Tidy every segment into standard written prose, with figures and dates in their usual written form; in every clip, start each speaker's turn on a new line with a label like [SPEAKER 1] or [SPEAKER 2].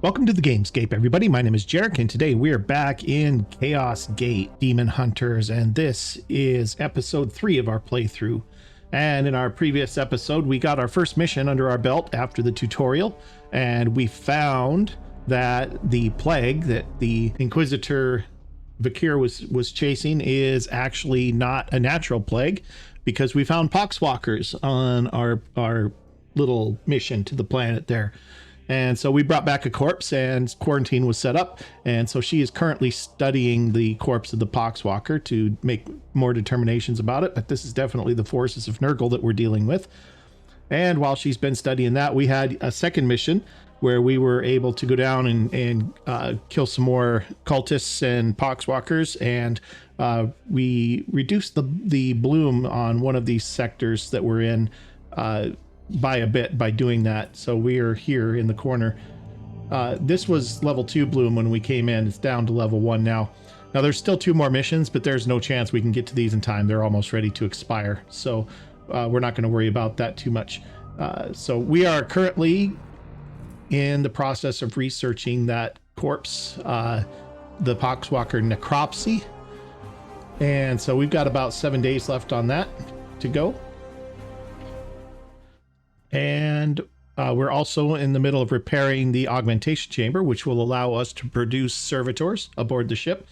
[SPEAKER 1] Welcome to the Gamescape, everybody. My name is Jarek, and today we are back in Chaos Gate Daemonhunters, and this is episode 3 of our playthrough. And in our previous episode, we got our first mission under our belt after the tutorial, and we found that the plague that the Inquisitor Vakir was chasing is actually not a natural plague, because we found poxwalkers on our little mission to the planet there. And so we brought back a corpse and quarantine was set up. And so she is currently studying the corpse of the poxwalker to make more determinations about it. But this is definitely the forces of Nurgle that we're dealing with. And while she's been studying that, we had a second mission where we were able to go down and kill some more cultists and poxwalkers. And we reduced the bloom on one of these sectors that we're in by a bit by doing that. So we are here in the corner. This was level 2 bloom when we came in. It's down to level 1 now. Now there's still 2 more missions, but there's no chance we can get to these in time. They're almost ready to expire. So we're not going to worry about that too much. So we are currently in the process of researching that corpse, the poxwalker necropsy. And so we've got about 7 days left on that to go. And we're also in the middle of repairing the augmentation chamber, which will allow us to produce servitors aboard the ship,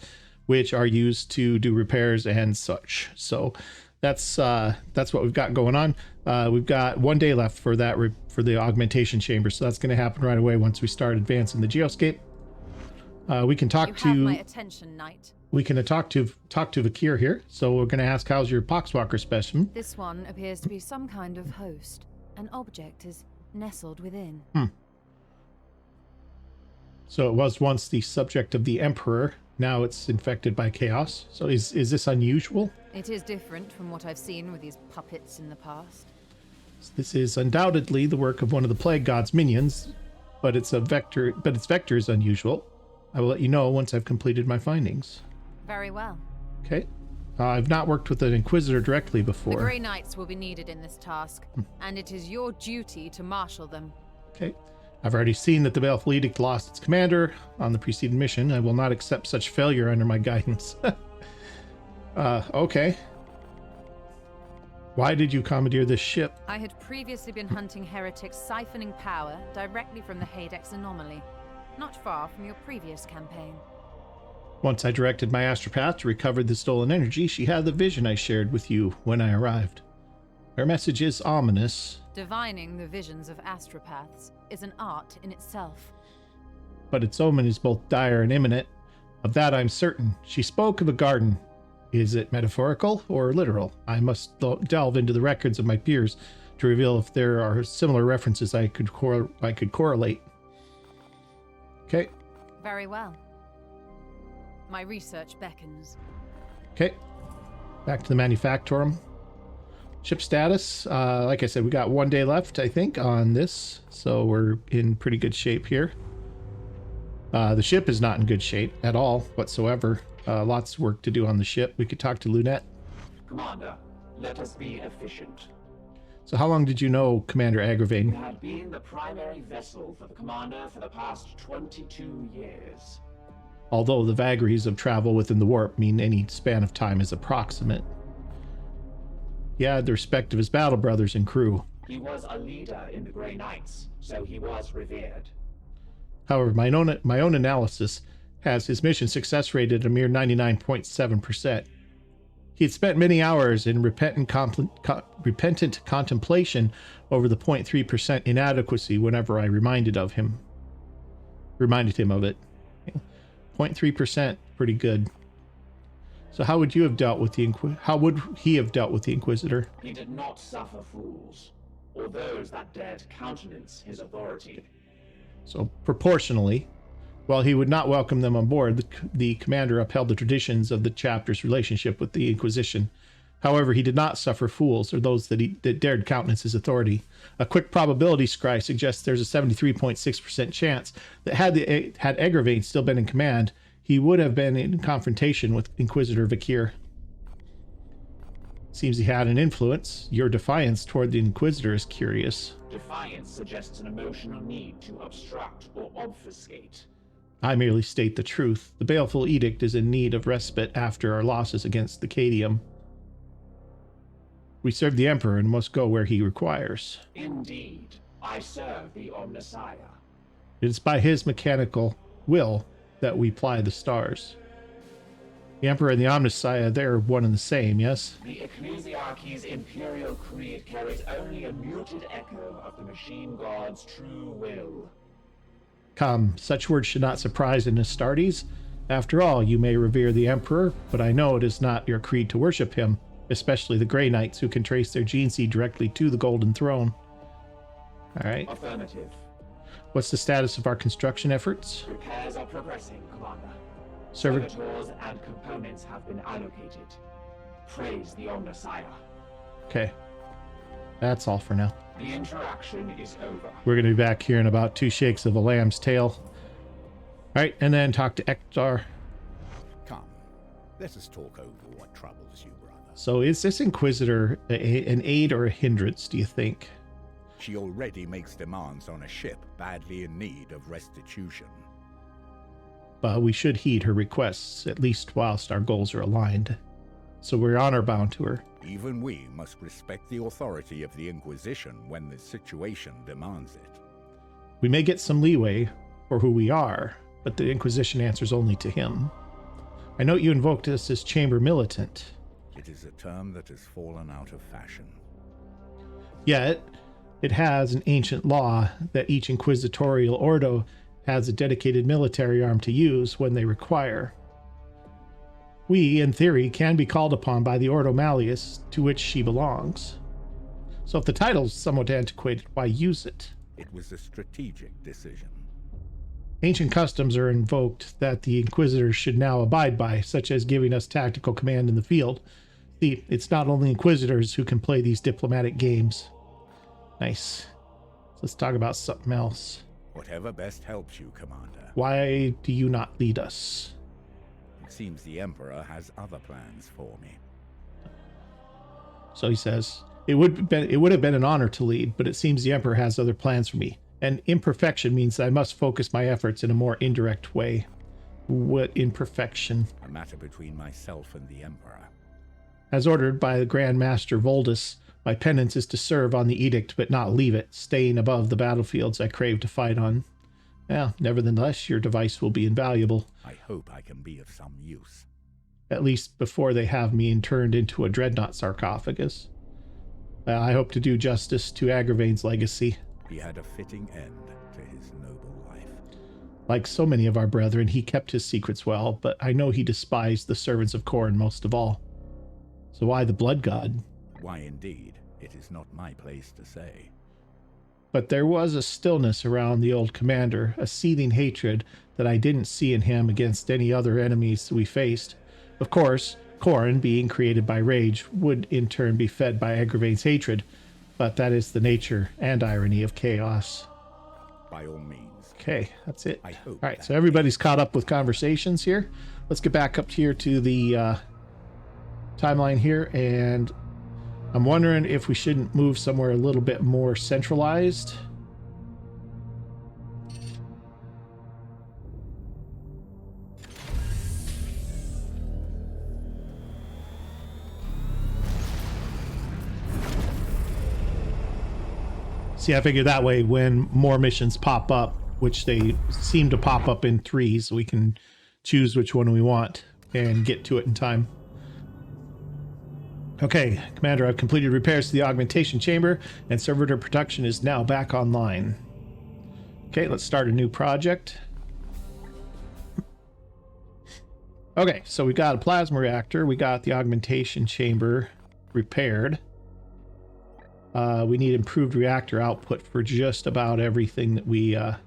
[SPEAKER 1] which are used to do repairs and such. So that's what we've got going on. We've got 1 day left for that for the augmentation chamber, so that's going to happen right away once we start advancing the geoscape. We can talk to
[SPEAKER 2] my attention, Knight.
[SPEAKER 1] We can talk to Vakir here. So we're going to ask, how's your poxwalker specimen?
[SPEAKER 2] This one appears to be some kind of host. An object is nestled within.
[SPEAKER 1] So it was once the subject of the Emperor. Now it's infected by chaos. So is this unusual?
[SPEAKER 2] It is different from what I've seen with these puppets in the past.
[SPEAKER 1] This is undoubtedly the work of one of the Plague God's minions, but its vector is unusual. I will let you know once I've completed my findings.
[SPEAKER 2] Very well.
[SPEAKER 1] Okay. I've not worked with an Inquisitor directly before.
[SPEAKER 2] The Grey Knights will be needed in this task, and it is your duty to marshal them.
[SPEAKER 1] Okay. I've already seen that the Baleful Edict lost its commander on the preceding mission. I will not accept such failure under my guidance. Okay. Why did you commandeer this ship?
[SPEAKER 2] I had previously been hunting heretics siphoning power directly from the Hadex anomaly, not far from your previous campaign.
[SPEAKER 1] Once I directed my astropath to recover the stolen energy, she had the vision I shared with you when I arrived. Her message is ominous.
[SPEAKER 2] Divining the visions of astropaths is an art in itself.
[SPEAKER 1] But its omen is both dire and imminent. Of that I'm certain. She spoke of a garden. Is it metaphorical or literal? I must delve into the records of my peers to reveal if there are similar references I could correlate. Okay.
[SPEAKER 2] Very well. My research beckons.
[SPEAKER 1] Okay. Back to the manufactorum. Ship status. Like I said, we got 1 day left, I think, on this. So we're in pretty good shape here. The ship is not in good shape at all whatsoever. Lots of work to do on the ship. We could talk to Lunette.
[SPEAKER 3] Commander, let us be efficient.
[SPEAKER 1] So how long did you know Commander Agravain?
[SPEAKER 3] You had been the primary vessel for the Commander for the past 22 years.
[SPEAKER 1] Although the vagaries of travel within the warp mean any span of time is approximate. He had the respect of his battle brothers and crew.
[SPEAKER 3] He was a leader in the Grey Knights, so he was revered.
[SPEAKER 1] However, my own analysis has his mission success rate at a mere 99.7%. He had spent many hours in repentant contemplation over the 0.3% inadequacy whenever I reminded him of it. 0.3%, pretty good. So how would you have dealt with how would he have dealt with the Inquisitor?
[SPEAKER 3] He did not suffer fools, or those that dared countenance his authority.
[SPEAKER 1] So proportionally, while he would not welcome them on board, the commander upheld the traditions of the chapter's relationship with the Inquisition. However, he did not suffer fools or those that dared countenance his authority. A quick probability scry suggests there's a 73.6% chance that had Agravain still been in command, he would have been in confrontation with Inquisitor Vakir. Seems he had an influence. Your defiance toward the Inquisitor is curious.
[SPEAKER 3] Defiance suggests an emotional need to obstruct or obfuscate.
[SPEAKER 1] I merely state the truth. The baleful edict is in need of respite after our losses against the Cadium. We serve the Emperor and must go where he requires.
[SPEAKER 3] Indeed, I serve the Omnissiah.
[SPEAKER 1] It is by his mechanical will that we ply the stars. The Emperor and the Omnissiah, they're one and the same, yes?
[SPEAKER 3] The Ecclesiarchy's imperial creed carries only a muted echo of the machine god's true will.
[SPEAKER 1] Come, such words should not surprise an Astartes. After all, you may revere the Emperor, but I know it is not your creed to worship him, especially the Grey Knights who can trace their gene seed directly to the Golden Throne. Alright.
[SPEAKER 3] Affirmative.
[SPEAKER 1] What's the status of our construction efforts?
[SPEAKER 3] Repairs are progressing, Commander.
[SPEAKER 1] Server...
[SPEAKER 3] Servitors and components have been allocated. Praise the Omnissiah.
[SPEAKER 1] Okay. That's all for now.
[SPEAKER 3] The interaction is over.
[SPEAKER 1] We're going to be back here in about 2 shakes of a lamb's tail. Alright, and then talk to Ektar.
[SPEAKER 4] Come, let us talk over what troubles you, brother.
[SPEAKER 1] So is this Inquisitor an aid or a hindrance, do you think?
[SPEAKER 4] She already makes demands on a ship badly in need of restitution.
[SPEAKER 1] But we should heed her requests, at least whilst our goals are aligned. So we're honor bound to her.
[SPEAKER 4] Even we must respect the authority of the Inquisition when the situation demands it.
[SPEAKER 1] We may get some leeway for who we are, but the Inquisition answers only to him. I note you invoked us as Chamber Militant.
[SPEAKER 4] It is a term that has fallen out of fashion.
[SPEAKER 1] Yet, it has an ancient law that each inquisitorial ordo has a dedicated military arm to use when they require. We, in theory, can be called upon by the Ordo Malleus, to which she belongs. So if the title's somewhat antiquated, why use it?
[SPEAKER 4] It was a strategic decision.
[SPEAKER 1] Ancient customs are invoked that the Inquisitors should now abide by, such as giving us tactical command in the field. See, it's not only Inquisitors who can play these diplomatic games. Nice. Let's talk about something else.
[SPEAKER 4] Whatever best helps you, Commander.
[SPEAKER 1] Why do you not lead us?
[SPEAKER 4] It seems the Emperor has other plans for me.
[SPEAKER 1] So he says, it would have been an honor to lead, but it seems the Emperor has other plans for me. And imperfection means that I must focus my efforts in a more indirect way. What imperfection?
[SPEAKER 4] A matter between myself and the Emperor.
[SPEAKER 1] As ordered by the Grand Master Voldus, my penance is to serve on the edict but not leave it, staying above the battlefields I crave to fight on. Well, nevertheless, your device will be invaluable.
[SPEAKER 4] I hope I can be of some use.
[SPEAKER 1] At least before they have me turned into a dreadnought sarcophagus. I hope to do justice to Agravain's legacy.
[SPEAKER 4] He had a fitting end to his noble life.
[SPEAKER 1] Like so many of our brethren, he kept his secrets well, but I know he despised the servants of Khorne most of all. So why the Blood God?
[SPEAKER 4] Why indeed, it is not my place to say.
[SPEAKER 1] But there was a stillness around the old commander, a seething hatred that I didn't see in him against any other enemies we faced. Of course, Khorne, being created by rage, would in turn be fed by Agravain's hatred, but that is the nature and irony of chaos.
[SPEAKER 4] By all means.
[SPEAKER 1] Okay, that's it.
[SPEAKER 4] I hope.
[SPEAKER 1] All right, so everybody's caught up with conversations here. Let's get back up here to the timeline here, and I'm wondering if we shouldn't move somewhere a little bit more centralized. See, I figured that way when more missions pop up, which they seem to pop up in threes, we can choose which one we want and get to it in time. Okay, Commander, I've completed repairs to the augmentation chamber, and servitor production is now back online. Okay, let's start a new project. Okay, so we got a plasma reactor, we got the augmentation chamber repaired. We need improved reactor output for just about everything that we are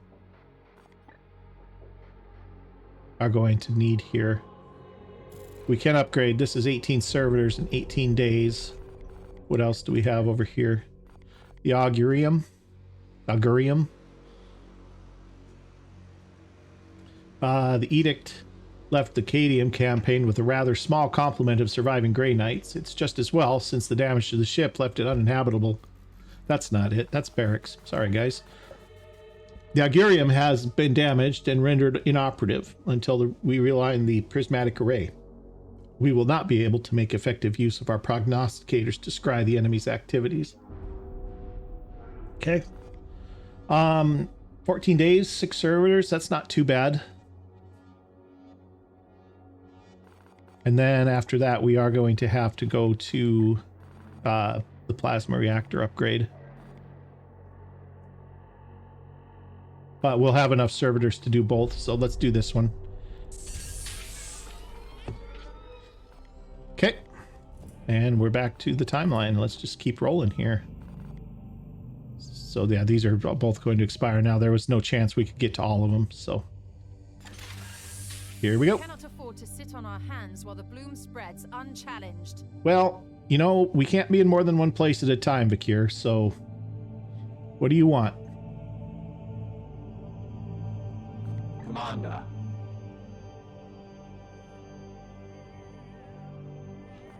[SPEAKER 1] going to need here. We can upgrade. This is 18 servitors in 18 days. What else do we have over here? The augurium. The edict left the Cadium campaign with a rather small complement of surviving Grey Knights. It's just as well, since the damage to the ship left it uninhabitable. That's not it. That's barracks. Sorry, guys. The Imperium has been damaged and rendered inoperative until we realign the prismatic array. We will not be able to make effective use of our prognosticators to scry the enemy's activities. Okay. 14 days, 6 servitors. That's not too bad. And then after that, we are going to have to go to the plasma reactor upgrade. But we'll have enough servitors to do both, so let's do this one. Okay. And we're back to the timeline. Let's just keep rolling here. So yeah, these are both going to expire now. There was no chance we could get to all of them, so here we go.
[SPEAKER 2] We cannot afford to sit on our hands while the bloom spreads unchallenged.
[SPEAKER 1] Well, you know, we can't be in more than one place at a time, Vakir, so what do you want?
[SPEAKER 3] Commander.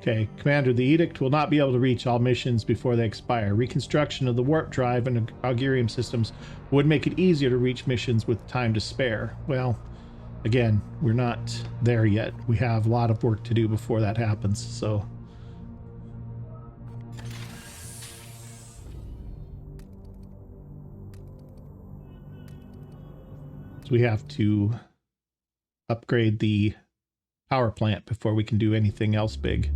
[SPEAKER 1] Okay, Commander, the Edict will not be able to reach all missions before they expire. Reconstruction of the warp drive and augurium systems would make it easier to reach missions with time to spare. Well, again, we're not there yet. We have a lot of work to do before that happens, so... we have to upgrade the power plant before we can do anything else big.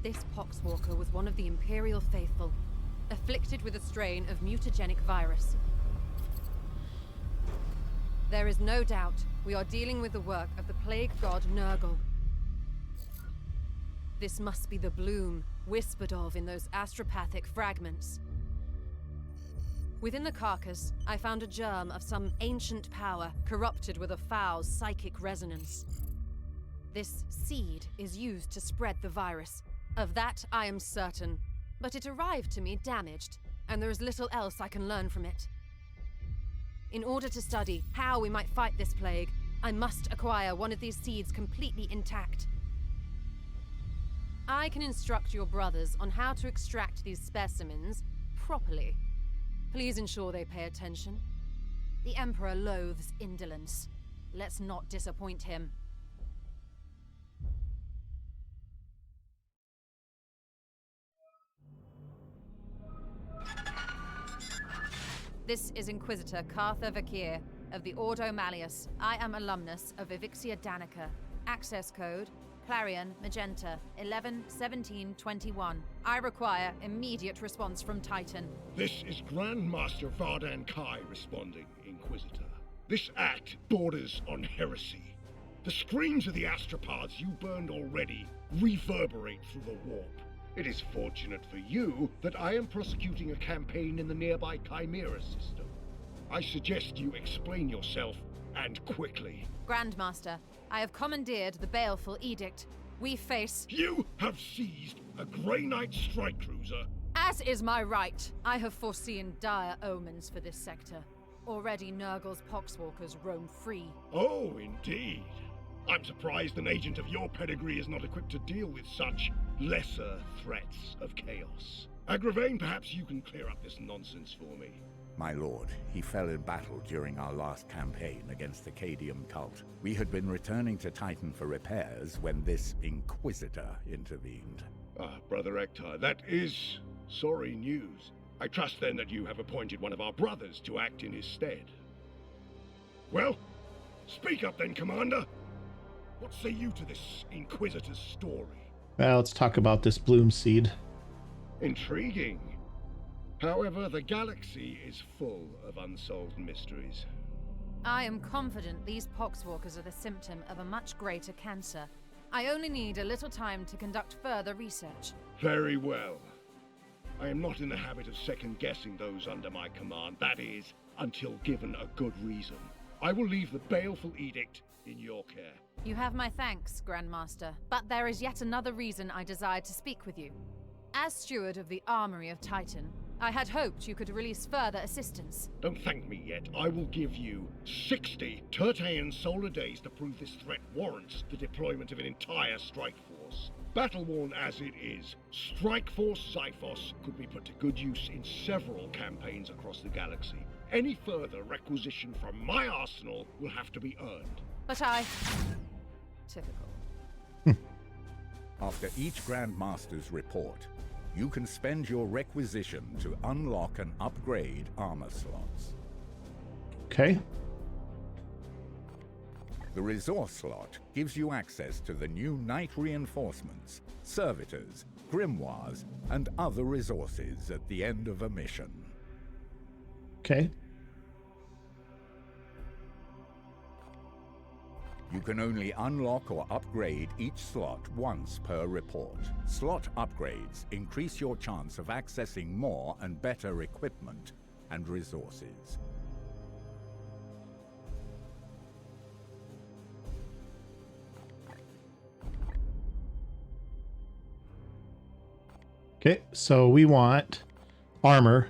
[SPEAKER 2] This poxwalker was one of the Imperial faithful, afflicted with a strain of mutagenic virus. There is no doubt we are dealing with the work of the plague god Nurgle. This must be the bloom whispered of in those astropathic fragments. Within the carcass, I found a germ of some ancient power corrupted with a foul psychic resonance. This seed is used to spread the virus. Of that, I am certain. But it arrived to me damaged, and there is little else I can learn from it. In order to study how we might fight this plague, I must acquire one of these seeds completely intact. I can instruct your brothers on how to extract these specimens properly. Please ensure they pay attention. The Emperor loathes indolence. Let's not disappoint him. This is Inquisitor Cartha Vakir of the Ordo Malleus. I am alumnus of Evixia Danica. Access code Clarion Magenta 111721. I require immediate response from Titan.
[SPEAKER 5] This is Grandmaster Vardan Kai responding, Inquisitor. This act borders on heresy. The screams of the astropods you burned already reverberate through the warp. It is fortunate for you that I am prosecuting a campaign in the nearby Chimera system. I suggest you explain yourself, and quickly.
[SPEAKER 2] Grandmaster, I have commandeered the baleful edict. We face...
[SPEAKER 5] You have seized a Grey Knight strike cruiser.
[SPEAKER 2] As is my right, I have foreseen dire omens for this sector. Already Nurgle's poxwalkers roam free.
[SPEAKER 5] Oh, indeed. I'm surprised an agent of your pedigree is not equipped to deal with such lesser threats of chaos. Agravain, perhaps you can clear up this nonsense for me.
[SPEAKER 4] My lord, he fell in battle during our last campaign against the Cadium cult. We had been returning to Titan for repairs when this Inquisitor intervened.
[SPEAKER 5] Ah, Brother Ektar, that is sorry news. I trust then that you have appointed one of our brothers to act in his stead. Well, speak up then, Commander. What say you to this Inquisitor's story?
[SPEAKER 1] Well, let's talk about this bloom seed.
[SPEAKER 5] Intriguing. However, the galaxy is full of unsolved mysteries.
[SPEAKER 2] I am confident these poxwalkers are the symptom of a much greater cancer. I only need a little time to conduct further research.
[SPEAKER 5] Very well. I am not in the habit of second-guessing those under my command, that is, until given a good reason. I will leave the baleful edict in your care.
[SPEAKER 2] You have my thanks, Grandmaster, but there is yet another reason I desire to speak with you. As steward of the Armory of Titan, I had hoped you could release further assistance.
[SPEAKER 5] Don't thank me yet. I will give you 60 Tertean solar days to prove this threat warrants the deployment of an entire strike force. Battle-worn as it is, Strike Force Xiphos could be put to good use in several campaigns across the galaxy. Any further requisition from my arsenal will have to be earned.
[SPEAKER 2] But I... Typical.
[SPEAKER 4] After each Grand Master's report, you can spend your requisition to unlock and upgrade armor slots.
[SPEAKER 1] Okay.
[SPEAKER 4] The resource slot gives you access to the new Knight reinforcements, servitors, grimoires, and other resources at the end of a mission.
[SPEAKER 1] Okay.
[SPEAKER 4] You can only unlock or upgrade each slot once per report. Slot upgrades increase your chance of accessing more and better equipment and resources.
[SPEAKER 1] Okay, so we want armor.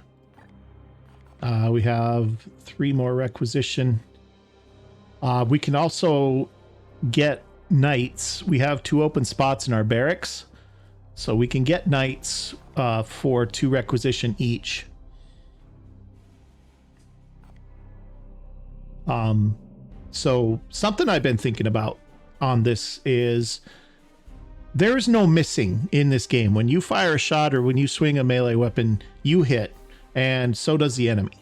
[SPEAKER 1] We have 3 more requisition. We can also get knights. We have 2 open spots in our barracks, so we can get knights for 2 requisition each. So something I've been thinking about on this is there's no missing in this game. When you fire a shot or when you swing a melee weapon, you hit, and so does the enemy.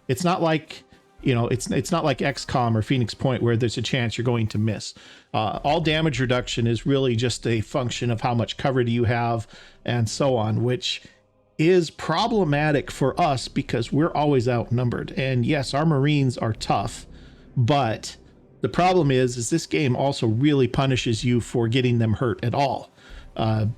[SPEAKER 1] It's not like, you know, it's not like XCOM or Phoenix Point where there's a chance you're going to miss. All damage reduction is really just a function of how much cover do you have and so on, which is problematic for us because we're always outnumbered. And yes, our Marines are tough, but the problem is this game also really punishes you for getting them hurt at all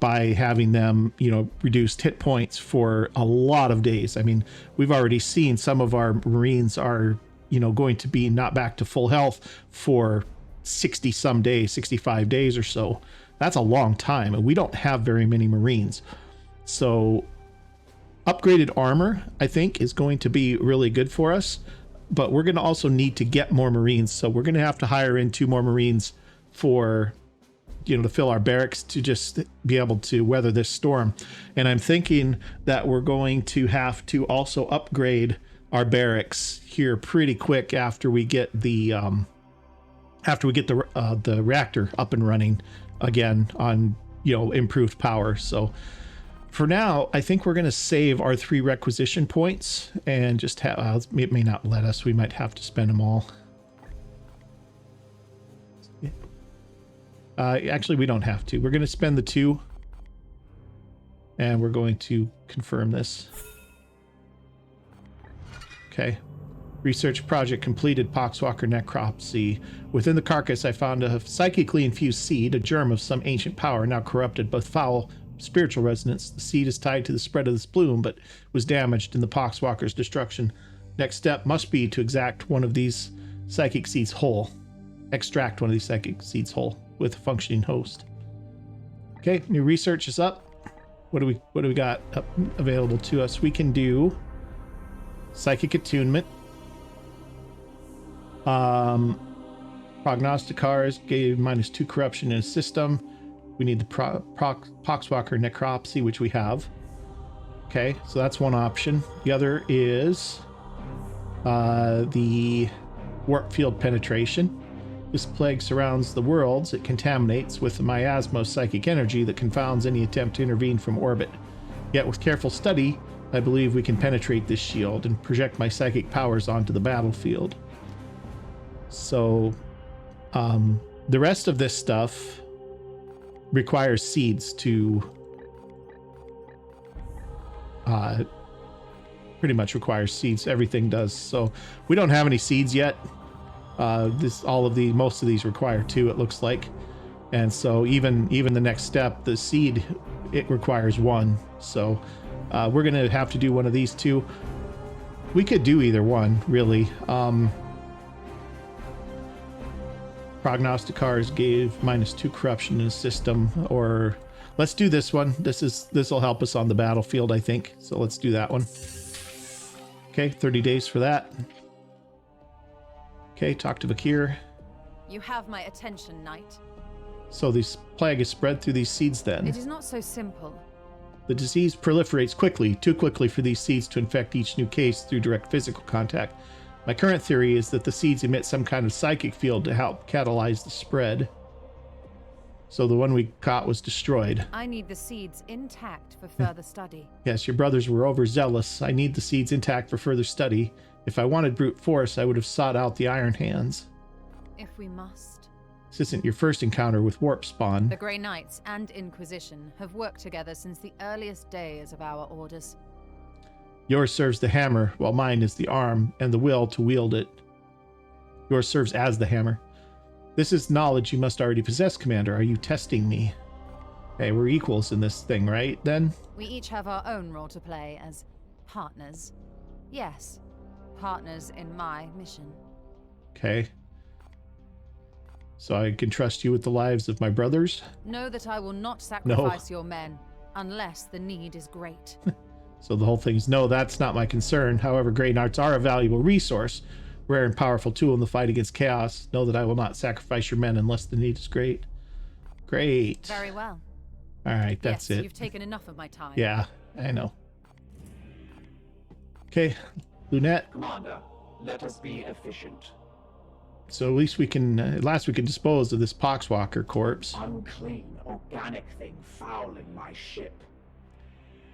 [SPEAKER 1] by having them, you know, reduced hit points for a lot of days. I mean, we've already seen some of our Marines are, you know, going to be not back to full health for 60 some days, 65 days or so. That's a long time, and we don't have very many Marines. So upgraded armor, I think, is going to be really good for us, but we're going to also need to get more Marines. So we're going to have to hire in 2 more Marines for, you know, to fill our barracks to just be able to weather this storm. And I'm thinking that we're going to have to also upgrade our barracks here pretty quick after we get the the reactor up and running again on, you know, improved power. So for now, I think we're going to save our 3 requisition points and just have, it may not let us, we might have to spend them all. Actually, we don't have to. We're going to spend the 2 and we're going to confirm this. Okay. Research project completed. Poxwalker necropsy. Within the carcass, I found a psychically infused seed, a germ of some ancient power, now corrupted, both foul spiritual resonance. The seed is tied to the spread of this bloom, but was damaged in the Poxwalker's destruction. Next step must be to extract one of these psychic seeds whole. Extract one of these psychic seeds whole with a functioning host. Okay, new research is up. What do we got up available to us? We can do psychic attunement. Prognosticars gave -2 corruption in a system. We need the Poxwalker necropsy, which we have. Okay, so that's one option. The other is the warp field penetration. This plague surrounds the worlds. It contaminates with the miasma of psychic energy that confounds any attempt to intervene from orbit. Yet with careful study, I believe we can penetrate this shield and project my psychic powers onto the battlefield. So the rest of this stuff requires seeds to pretty much requires seeds. Everything does. So we don't have any seeds yet. Most of these require 2, it looks like. And so even the next step, the seed, it requires 1. So we're going to have to do one of these 2. We could do either one, really. Prognosticars gave -2 corruption in the system, or Let's do this one. This will help us on the battlefield, I think. So let's do that one. Okay, 30 days for that. Okay, talk to Vakir.
[SPEAKER 2] You have my attention, Knight.
[SPEAKER 1] So this plague is spread through these seeds then.
[SPEAKER 2] It is not so simple.
[SPEAKER 1] The disease proliferates quickly, too quickly for these seeds to infect each new case through direct physical contact. My current theory is that the seeds emit some kind of psychic field to help catalyze the spread. So the one we caught was destroyed.
[SPEAKER 2] I need the seeds intact for further study.
[SPEAKER 1] Yes, your brothers were overzealous. I need the seeds intact for further study. If I wanted brute force, I would have sought out the Iron Hands.
[SPEAKER 2] If we must.
[SPEAKER 1] This isn't your first encounter with warp spawn.
[SPEAKER 2] The Grey Knights and Inquisition have worked together since the earliest days of our orders.
[SPEAKER 1] Yours serves the hammer, while mine is the arm and the will to wield it. Yours serves as the hammer. This is knowledge you must already possess, Commander. Are you testing me? Okay, we're equals in this thing, right, then?
[SPEAKER 2] We each have our own role to play as partners. Yes, partners in my mission.
[SPEAKER 1] Okay. So I can trust you with the lives of my brothers?
[SPEAKER 2] Know that I will not sacrifice your men, unless the need is great.
[SPEAKER 1] So the whole thing's, no, that's not my concern. However, Grey Knights are a valuable resource, rare and powerful tool in the fight against chaos. Know that I will not sacrifice your men unless the need is great. Great.
[SPEAKER 2] Very well.
[SPEAKER 1] All right, that's
[SPEAKER 2] yes,
[SPEAKER 1] it.
[SPEAKER 2] You've taken enough of my time.
[SPEAKER 1] Yeah, I know. Okay, Lunette.
[SPEAKER 3] Commander, let us be efficient.
[SPEAKER 1] So at least we can, at last we can dispose of this Poxwalker corpse.
[SPEAKER 3] Unclean, organic thing fouling my ship.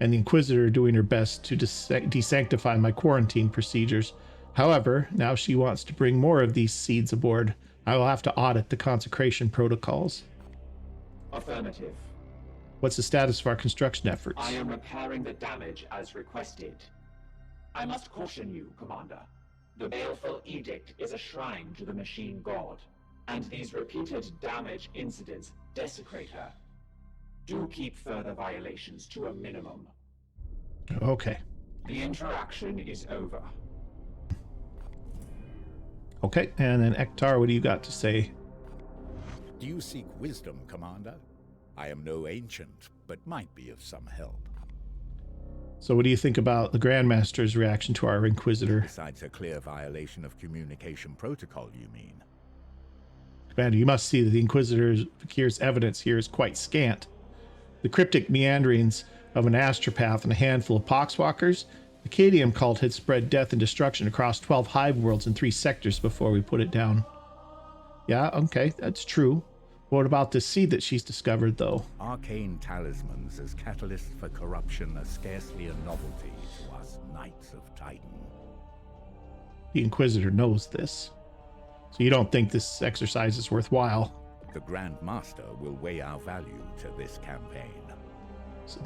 [SPEAKER 1] And the Inquisitor doing her best to desanctify my quarantine procedures. However, now she wants to bring more of these seeds aboard. I will have to audit the consecration protocols.
[SPEAKER 3] Affirmative.
[SPEAKER 1] What's the status of our construction efforts?
[SPEAKER 3] I am repairing the damage as requested. I must caution you, Commander. The baleful edict is a shrine to the machine god, and these repeated damage incidents desecrate her. Do keep further violations to a minimum.
[SPEAKER 1] Okay.
[SPEAKER 3] The interaction is over.
[SPEAKER 1] Okay, and then Ektar, what do you got to say?
[SPEAKER 4] Do you seek wisdom, Commander? I am no ancient, but might be of some help.
[SPEAKER 1] So what do you think about the Grandmaster's reaction to our Inquisitor?
[SPEAKER 4] Besides a clear violation of communication protocol, you mean?
[SPEAKER 1] Commander, you must see that the Inquisitor's Vakir's evidence here is quite scant. The cryptic meanderings of an astropath and a handful of poxwalkers, the Cadium cult had spread death and destruction across 12 hive worlds in 3 sectors before we put it down. Yeah, okay, that's true. What about this seed that she's discovered, though?
[SPEAKER 4] Arcane talismans as catalysts for corruption are scarcely a novelty to us Knights of Titan.
[SPEAKER 1] The Inquisitor knows this. So you don't think this exercise is worthwhile?
[SPEAKER 4] The Grand Master will weigh our value to this campaign.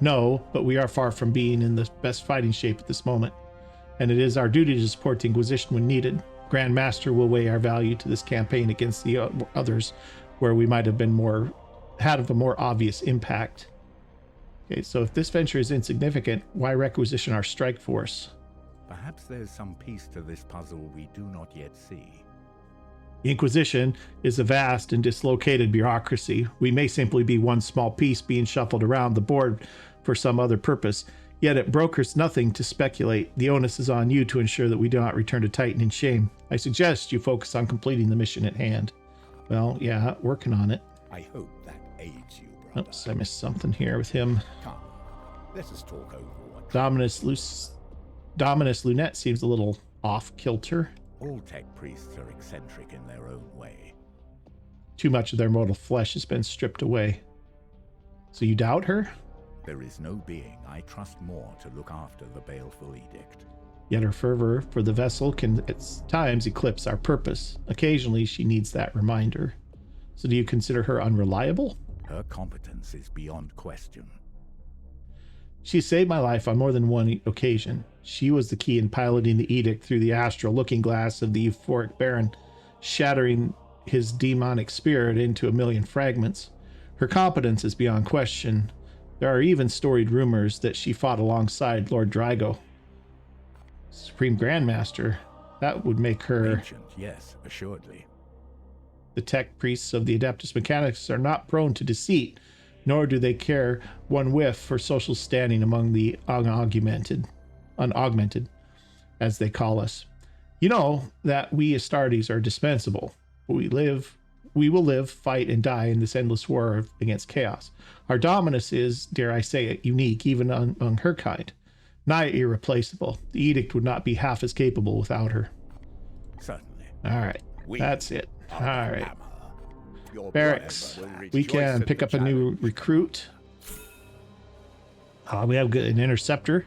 [SPEAKER 1] No, but we are far from being in the best fighting shape at this moment. And it is our duty to support the Inquisition when needed. Grand Master will weigh our value to this campaign against the others where we might have been had a more obvious impact. Okay, so if this venture is insignificant, why requisition our strike force?
[SPEAKER 4] Perhaps there's some piece to this puzzle we do not yet see.
[SPEAKER 1] The Inquisition is a vast and dislocated bureaucracy. We may simply be one small piece being shuffled around the board for some other purpose. Yet it brokers nothing to speculate. The onus is on you to ensure that we do not return to Titan in shame. I suggest you focus on completing the mission at hand. Well, yeah, working on it.
[SPEAKER 4] I hope that aids you, brother.
[SPEAKER 1] Oops, I missed something here with him.
[SPEAKER 4] Come, let us talk Overwatch.
[SPEAKER 1] Dominus Lunette seems a little off-kilter.
[SPEAKER 4] All tech priests are eccentric in their own way.
[SPEAKER 1] Too much of their mortal flesh has been stripped away. So you doubt her?
[SPEAKER 4] There is no being I trust more to look after the baleful edict.
[SPEAKER 1] Yet her fervor for the vessel can at times eclipse our purpose. Occasionally she needs that reminder. So do you consider her unreliable?
[SPEAKER 4] Her competence is beyond question.
[SPEAKER 1] She saved my life on more than one occasion. She was the key in piloting the edict through the astral looking glass of the euphoric Baron, shattering his demonic spirit into a million fragments. Her competence is beyond question. There are even storied rumors that she fought alongside Lord Drago. Supreme Grandmaster, that would make her...
[SPEAKER 4] Ancient, yes, assuredly.
[SPEAKER 1] The tech priests of the Adeptus Mechanicus are not prone to deceit, nor do they care one whiff for social standing among the unaugmented, as they call us. You know that we Astartes are dispensable. We will live, fight, and die in this endless war against chaos. Our dominus is, dare I say it, unique even among her kind. Nigh irreplaceable. The edict would not be half as capable without her.
[SPEAKER 4] Certainly.
[SPEAKER 1] All right, that's it. All right. Barracks. We can pick up a new recruit. We have an interceptor.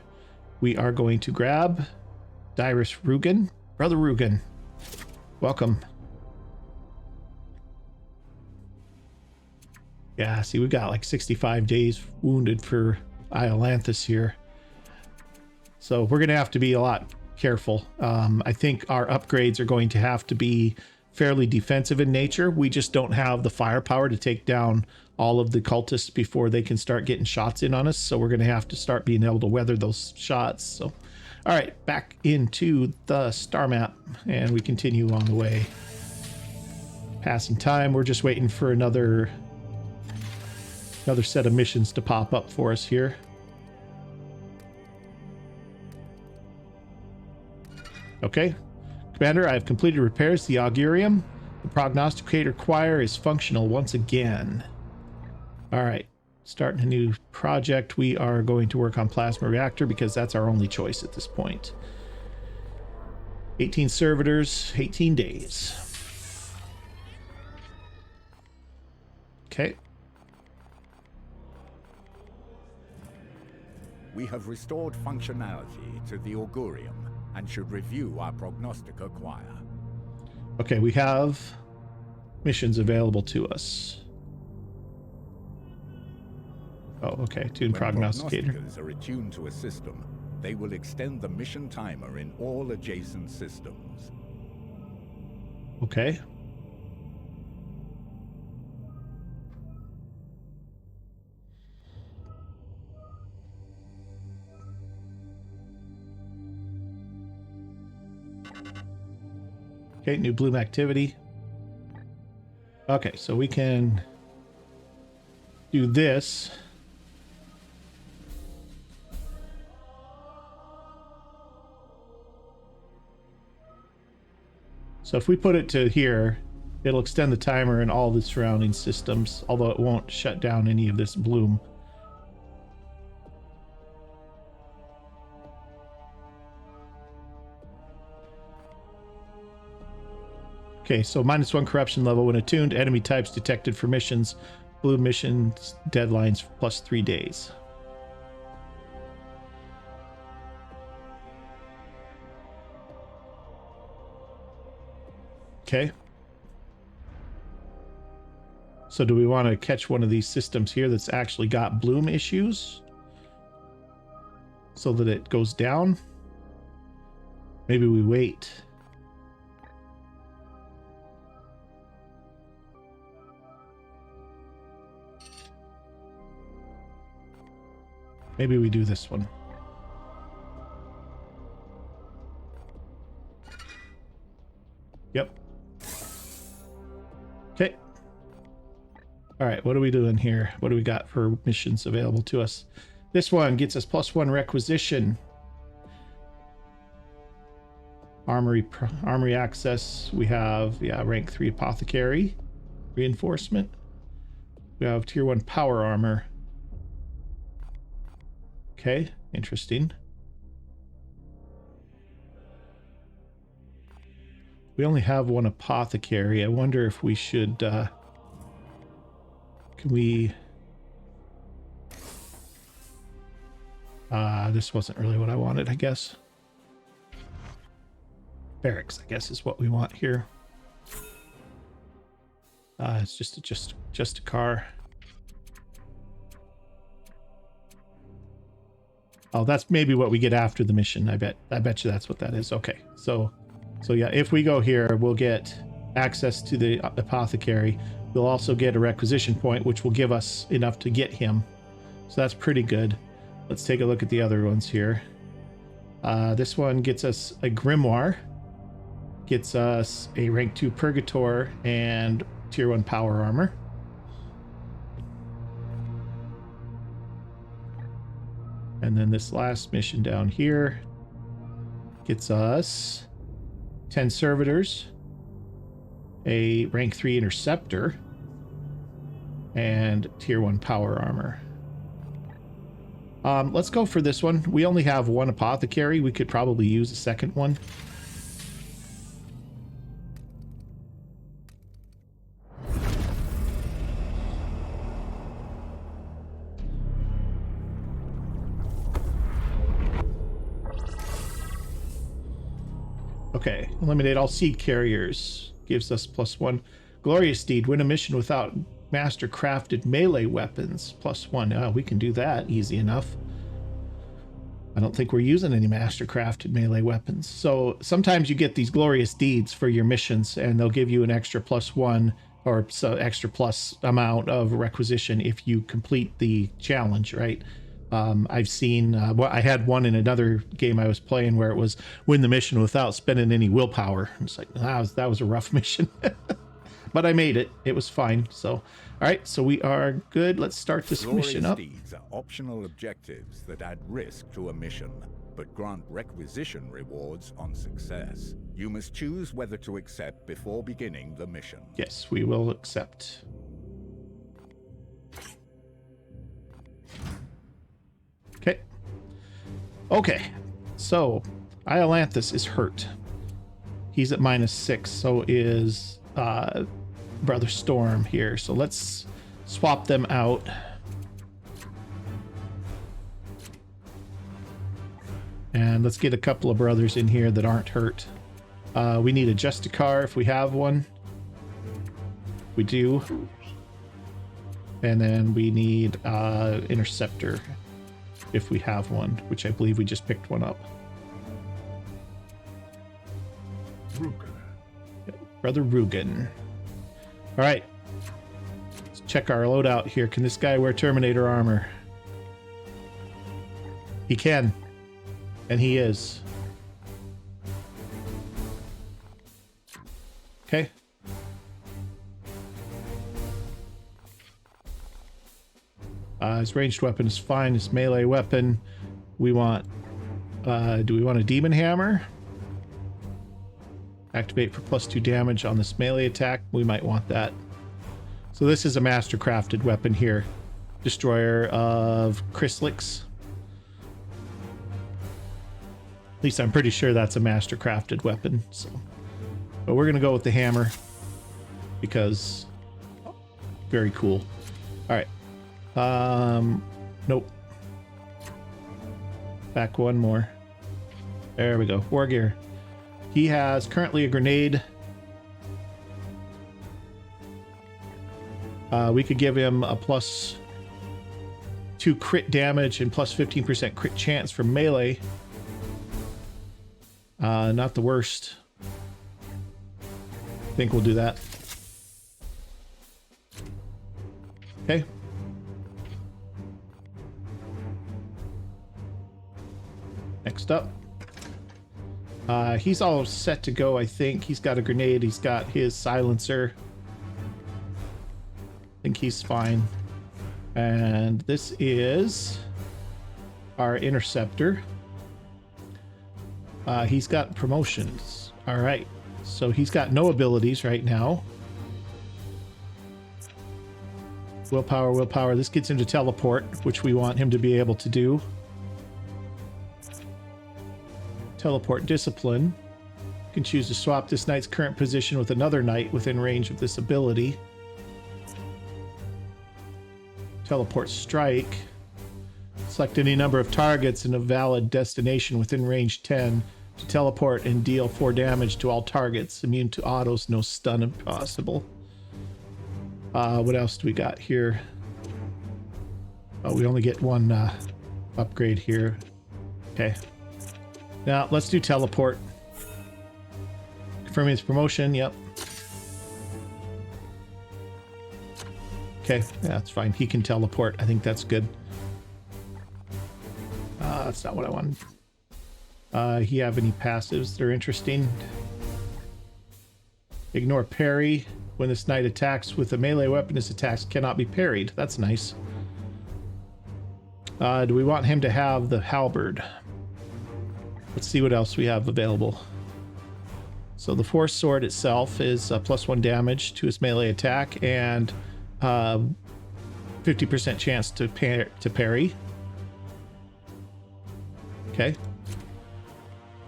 [SPEAKER 1] We are going to grab Dyrus Rugen. Brother Rugen, welcome. Yeah, see, we've got like 65 days wounded for Iolanthus here. So we're going to have to be a lot careful. I think our upgrades are going to have to be fairly defensive in nature. We just don't have the firepower to take down all of the cultists before they can start getting shots in on us. So we're going to have to start being able to weather those shots. So, all right, back into the star map, and we continue on the way. Passing time. We're just waiting for another set of missions to pop up for us here. Okay. Commander, I have completed repairs to the Augurium. The prognosticator choir is functional once again. All right. Starting a new project. We are going to work on plasma reactor because that's our only choice at this point. 18 servitors, 18 days. Okay.
[SPEAKER 4] We have restored functionality to the Augurium and should review our prognostica choir.
[SPEAKER 1] Okay, we have missions available to us. Oh, okay. Tune prognosticator.
[SPEAKER 4] When prognosticators are attuned to a system, they will extend the mission timer in all adjacent systems.
[SPEAKER 1] Okay. Okay, new bloom activity. Okay, so we can do this. So if we put it to here, it'll extend the timer in all the surrounding systems, although it won't shut down any of this bloom. Okay, so -1 corruption level when attuned. Enemy types detected for missions. Blue missions deadlines +3 days. Okay. So do we want to catch one of these systems here that's actually got bloom issues so that it goes down? Maybe we wait. Maybe we do this one. Yep. Okay. All right, what are we doing here? What do we got for missions available to us? This one gets us +1 requisition. Armory access. We have, rank 3 apothecary reinforcement. We have tier 1 power armor. Okay, interesting. We only have 1 apothecary. I wonder if we should, can we... this wasn't really what I wanted, I guess. Barracks, I guess, is what we want here. It's just a car. Oh, that's maybe what we get after the mission. I bet you that's what that is. Okay, so yeah, if we go here, we'll get access to the apothecary. We'll also get a requisition point, which will give us enough to get him. So that's pretty good. Let's take a look at the other ones here. This one gets us a grimoire, gets us a rank 2 purgator and tier 1 power armor. And then this last mission down here gets us 10 servitors, a rank 3 interceptor, and tier 1 power armor. Let's go for this one. We only have one apothecary. We could probably use a second one. Okay, eliminate all seed carriers. Gives us +1. Glorious Deed. Win a mission without master crafted melee weapons. +1. We can do that easy enough. I don't think we're using any master crafted melee weapons. So sometimes you get these glorious deeds for your missions and they'll give you an extra +1 or so extra plus amount of requisition if you complete the challenge, right? I've seen, well, I had one in another game I was playing where it was win the mission without spending any willpower. It's like, that was a rough mission. But I made it. It was fine. So, all right. So we are good. Let's start this mission up.
[SPEAKER 4] Glorious deeds are optional objectives that add risk to a mission, but grant requisition rewards on success. You must choose whether to accept before beginning the mission.
[SPEAKER 1] Yes, we will accept. Okay. Okay. So, Iolanthus is hurt. He's at -6. So is Brother Storm here. So let's swap them out. And let's get a couple of brothers in here that aren't hurt. We need a Justicar if we have one. We do. And then we need Interceptor if we have one, which I believe we just picked one up. Brother Rugen. All right. Let's check our loadout here. Can this guy wear Terminator armor? He can. And he is. Okay. His ranged weapon is fine. His melee weapon, we want... do we want a Demon Hammer? Activate for +2 damage on this melee attack. We might want that. So this is a master crafted weapon here. Destroyer of Chrysalics. At least I'm pretty sure that's a master crafted weapon. So, but we're gonna go with the hammer because very cool. All right. Nope. Back one more. There we go. War gear. He has currently a grenade. We could give him a +2 crit damage and +15% crit chance for melee. Not the worst. I think we'll do that. Okay. Next up. He's all set to go, I think. He's got a grenade. He's got his silencer. I think he's fine. And this is our interceptor. He's got promotions. All right. So he's got no abilities right now. Willpower, willpower. This gets him to teleport, which we want him to be able to do. Teleport discipline. You can choose to swap this knight's current position with another knight within range of this ability. Teleport strike. Select any number of targets in a valid destination within range 10 to teleport and deal 4 damage to all targets. Immune to autos, no stun if possible. What else do we got here? Oh, we only get one upgrade here. Okay. Now, let's do teleport. Confirming his promotion, yep. Okay, yeah, that's fine. He can teleport. I think that's good. That's not what I wanted. He have any passives that are interesting? Ignore parry. When this knight attacks with a melee weapon, his attacks cannot be parried. That's nice. Do we want him to have the halberd? Let's see what else we have available. So the force sword itself is +1 damage to his melee attack and 50% chance to parry. Okay.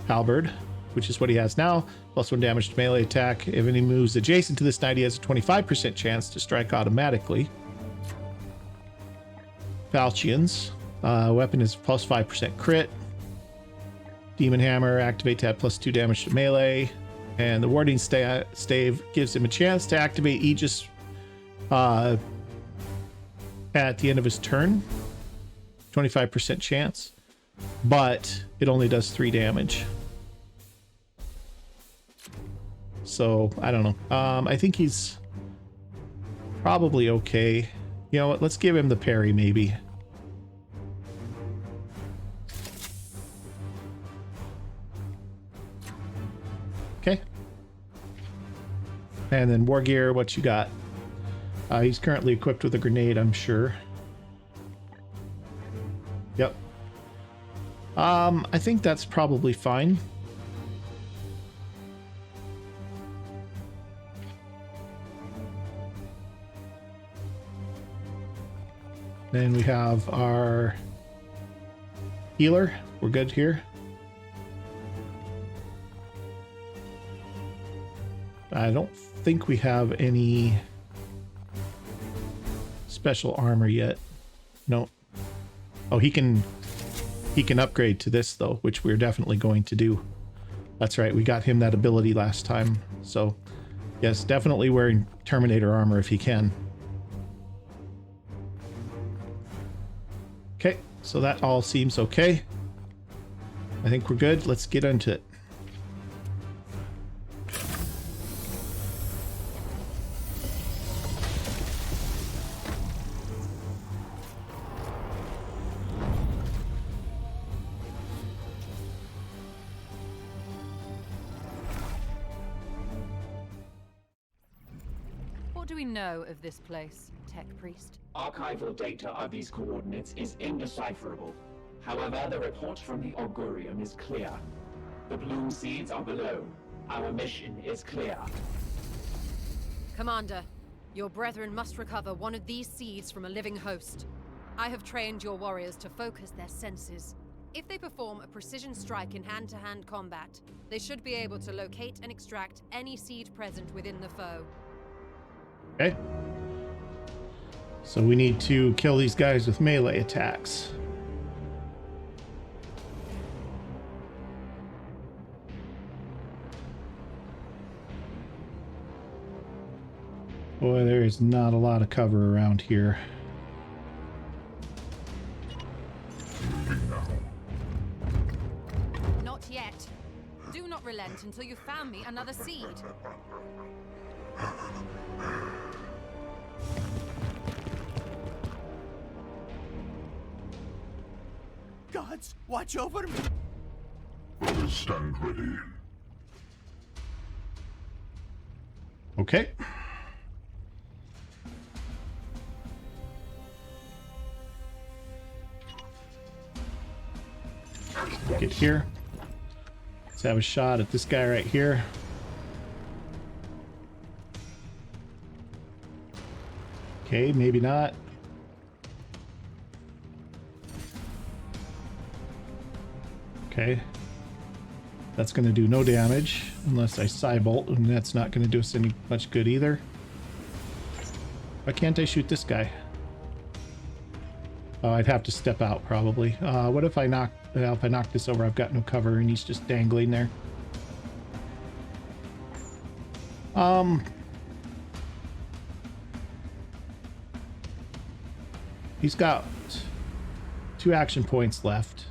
[SPEAKER 1] Halberd, which is what he has now, +1 damage to melee attack. If any moves adjacent to this knight, he has a 25% chance to strike automatically. Falchions, weapon is +5% crit. Demon Hammer, activate to add +2 damage to melee. And the warding stave gives him a chance to activate Aegis at the end of his turn. 25% chance, but it only does 3 damage. So I don't know. I think he's probably okay. You know what? Let's give him the parry maybe. Okay. And then war gear, what you got? He's currently equipped with a grenade, I'm sure. Yep. I think that's probably fine. Then we have our healer. We're good here. I don't think we have any special armor yet. No. Oh, he can upgrade to this though, which we're definitely going to do. That's right, we got him that ability last time. So yes, definitely wearing Terminator armor if he can. Okay, so that all seems okay. I think we're good. Let's get into it.
[SPEAKER 2] What do we know of this place, Tech Priest?
[SPEAKER 3] Archival data of these coordinates is indecipherable. However, the report from the Augurium is clear. The bloom seeds are below. Our mission is clear.
[SPEAKER 2] Commander, your brethren must recover one of these seeds from a living host. I have trained your warriors to focus their senses. If they perform a precision strike in hand-to-hand combat, they should be able to locate and extract any seed present within the foe.
[SPEAKER 1] Okay. So we need to kill these guys with melee attacks. Boy, there is not a lot of cover around here.
[SPEAKER 2] Not yet. Do not relent until you found me another seed.
[SPEAKER 6] Gods, watch over me!
[SPEAKER 5] Brothers, stand ready.
[SPEAKER 1] Okay. Get here. Let's have a shot at this guy right here. Okay, maybe not. Okay. That's going to do no damage unless I Psybolt, and that's not going to do us any much good either. Why can't I shoot this guy? Oh, I'd have to step out probably. What if I knock this over? I've got no cover and he's just dangling there. He's got 2 action points left.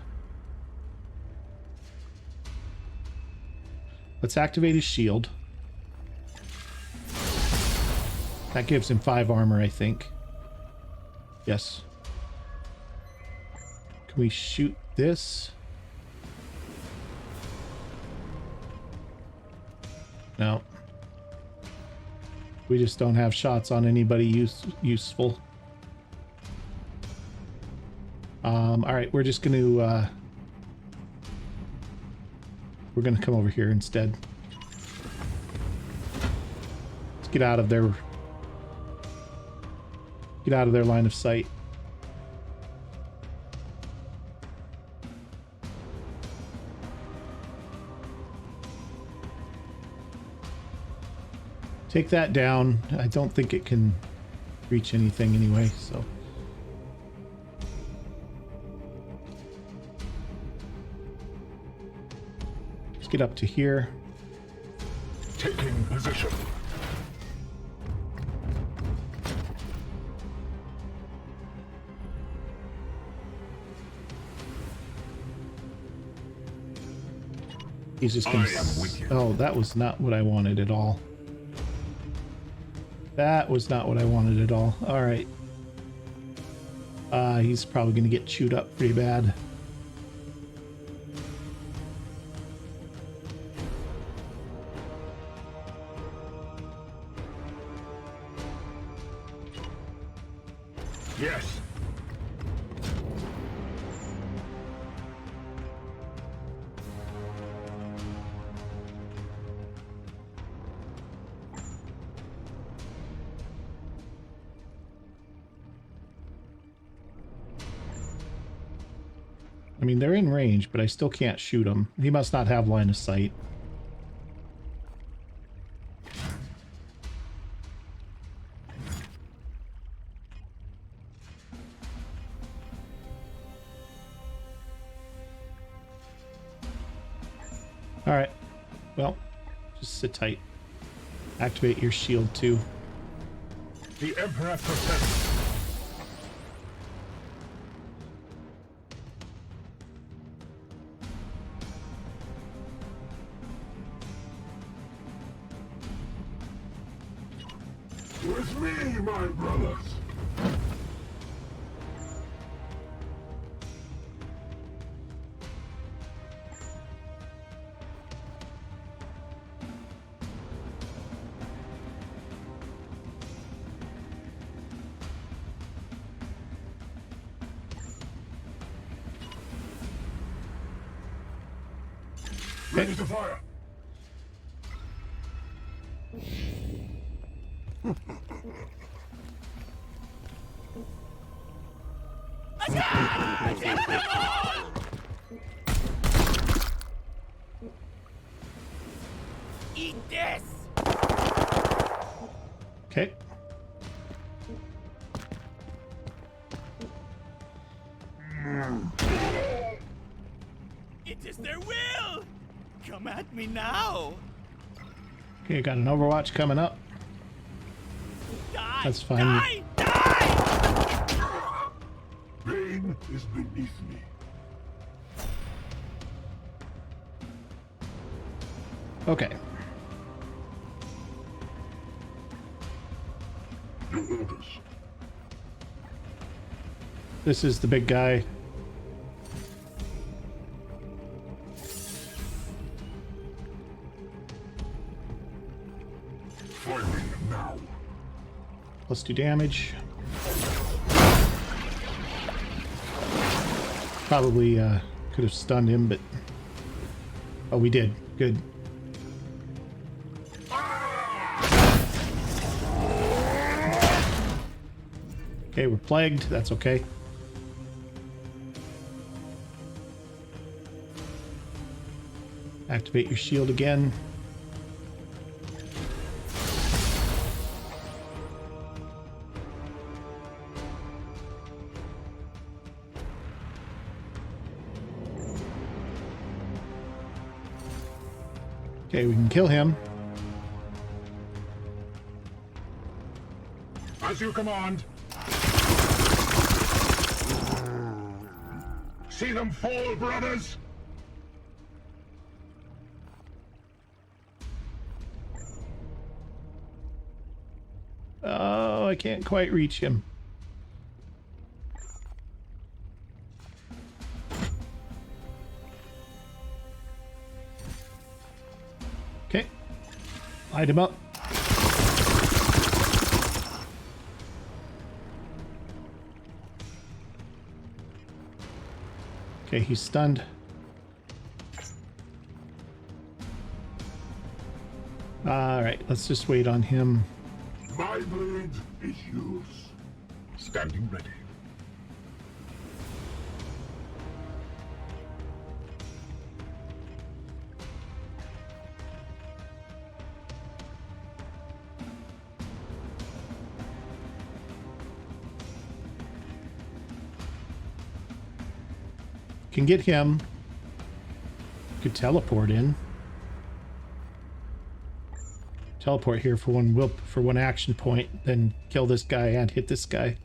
[SPEAKER 1] Let's activate his shield. That gives him 5 armor, I think. Yes. Can we shoot this? No. We just don't have shots on anybody useful. All right, we're just going to we're going to come over here instead. Let's get out of their line of sight. Take that down. I don't think it can reach anything anyway, so. Let's get up to here.
[SPEAKER 5] Taking position.
[SPEAKER 1] He's just gonna. Oh, that was not what I wanted at all. That was not what I wanted at all. All right. He's probably gonna get chewed up pretty bad.
[SPEAKER 5] Yes.
[SPEAKER 1] I mean, they're in range, but I still can't shoot him. He must not have line of sight. All right. Well, just sit tight. Activate your shield too.
[SPEAKER 5] The Emperor protects. With me, my brothers. Ready to fire.
[SPEAKER 6] Eat this!
[SPEAKER 1] Okay.
[SPEAKER 6] It is their will! Come at me now!
[SPEAKER 1] Okay, got an Overwatch coming up.
[SPEAKER 6] Die!
[SPEAKER 1] That's fine.
[SPEAKER 6] Die! Die!
[SPEAKER 5] Pain is beneath me.
[SPEAKER 1] Okay.
[SPEAKER 5] Your orders.
[SPEAKER 1] This is the big guy.
[SPEAKER 5] Firing now.
[SPEAKER 1] Let's do damage. Probably could have stunned him, but oh, we did. Good. Okay, we're plagued. That's okay. Activate your shield again. Okay, we can kill him.
[SPEAKER 5] As you command. See them fall, brothers!
[SPEAKER 1] Oh, I can't quite reach him. Okay. Light him up. Okay, he's stunned. Alright, let's just wait on him.
[SPEAKER 5] My blade is yours. Standing ready.
[SPEAKER 1] Can get him. Could teleport in. Teleport here for one action point, then kill this guy and hit this guy.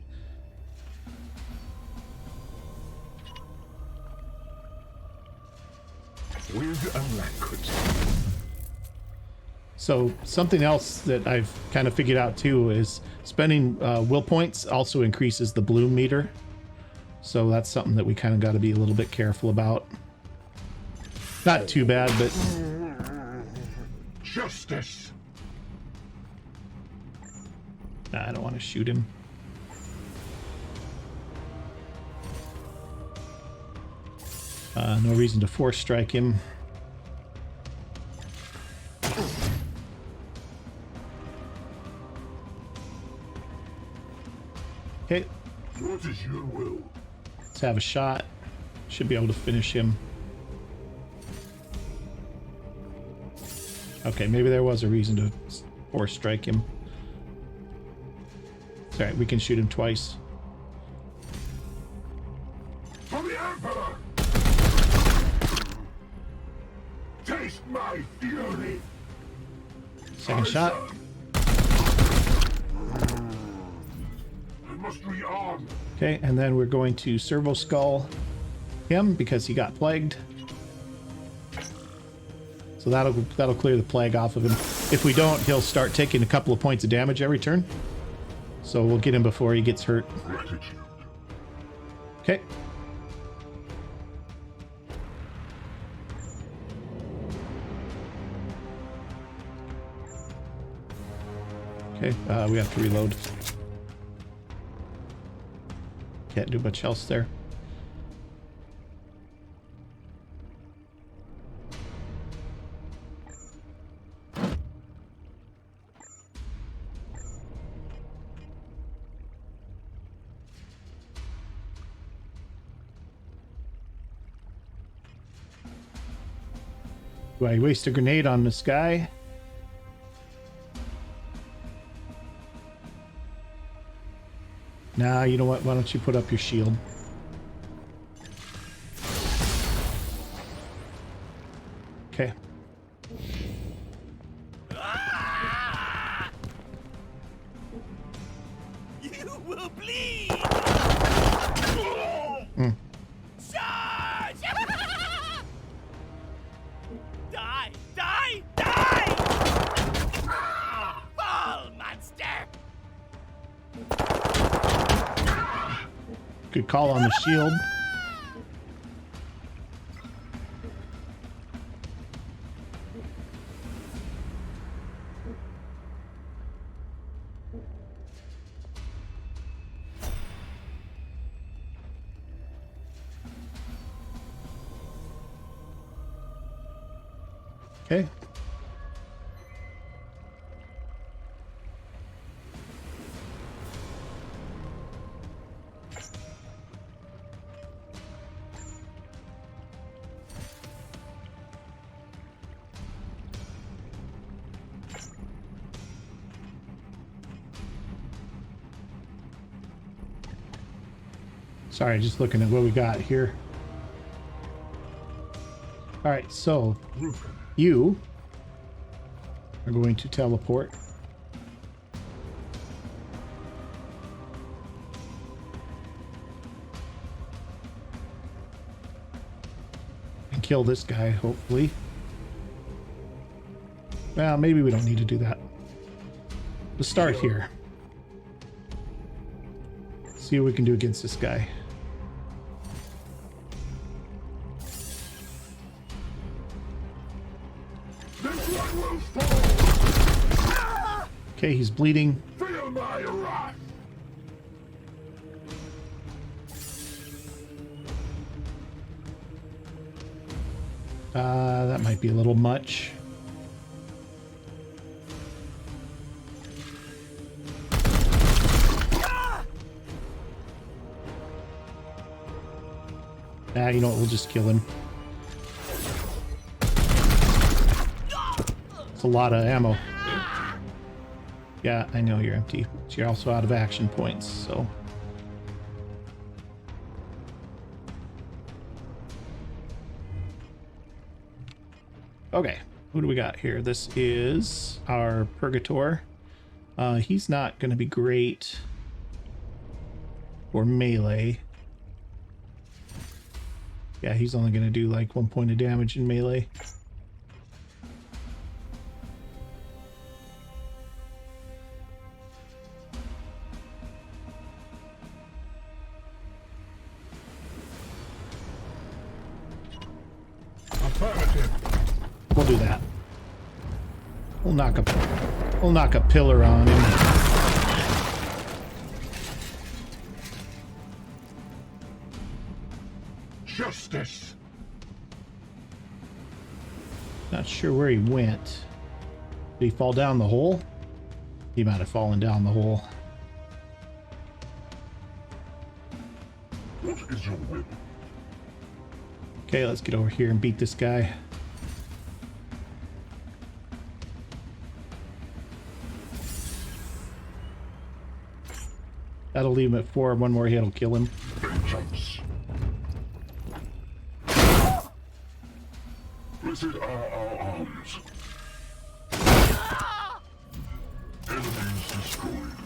[SPEAKER 5] With alacrity.
[SPEAKER 1] So something else that I've kind of figured out too is spending will points also increases the bloom meter. So that's something that we kind of got to be a little bit careful about. Not too bad, but
[SPEAKER 5] Justice.
[SPEAKER 1] I don't want to shoot him. No reason to force strike him. Okay,
[SPEAKER 5] What is your will?
[SPEAKER 1] let's have a shot. Should be able to finish him. Okay, maybe there was a reason to force strike him. It's alright, we can shoot him twice.
[SPEAKER 5] For the Emperor! Taste my fury!
[SPEAKER 1] Second shot.
[SPEAKER 5] I must rearm.
[SPEAKER 1] Okay, and then we're going to servo skull him because he got plagued. So that'll clear the plague off of him. If we don't, he'll start taking a couple of points of damage every turn. So we'll get him before he gets hurt.
[SPEAKER 5] Gratitude.
[SPEAKER 1] Okay. Okay, we have to reload. Can't do much else there. Do I waste a grenade on this guy? Nah, you know what? Why don't you put up your shield? Okay.
[SPEAKER 6] You will bleed!
[SPEAKER 1] Mm.
[SPEAKER 6] Charge! Die! Die! Die! Fall, monster!
[SPEAKER 1] Good call on the shield. Okay. Sorry, just looking at what we got here. All right, so you are going to teleport. And kill this guy, hopefully. Well, maybe we don't need to do that. Let's start here. See what we can do against this guy. Okay, he's bleeding.
[SPEAKER 5] Feel my wrath.
[SPEAKER 1] That might be a little much. You know what? We'll just kill him. It's a lot of ammo. Yeah, I know you're empty. But you're also out of action points, so... Okay, who do we got here? This is our Purgator. He's not going to be great for melee. Yeah, he's only going to do like 1 point of damage in melee.
[SPEAKER 5] Affirmative.
[SPEAKER 1] We'll do that. We'll knock a pillar on him.
[SPEAKER 5] Justice.
[SPEAKER 1] Not sure where he went. Did he fall down the hole? He might have fallen down the hole.
[SPEAKER 5] What is your will?
[SPEAKER 1] Okay, let's get over here and beat this guy. That'll leave him at 4. One more hit will kill him.
[SPEAKER 5] Vengeance. Blessed are our arms. Enemies destroyed.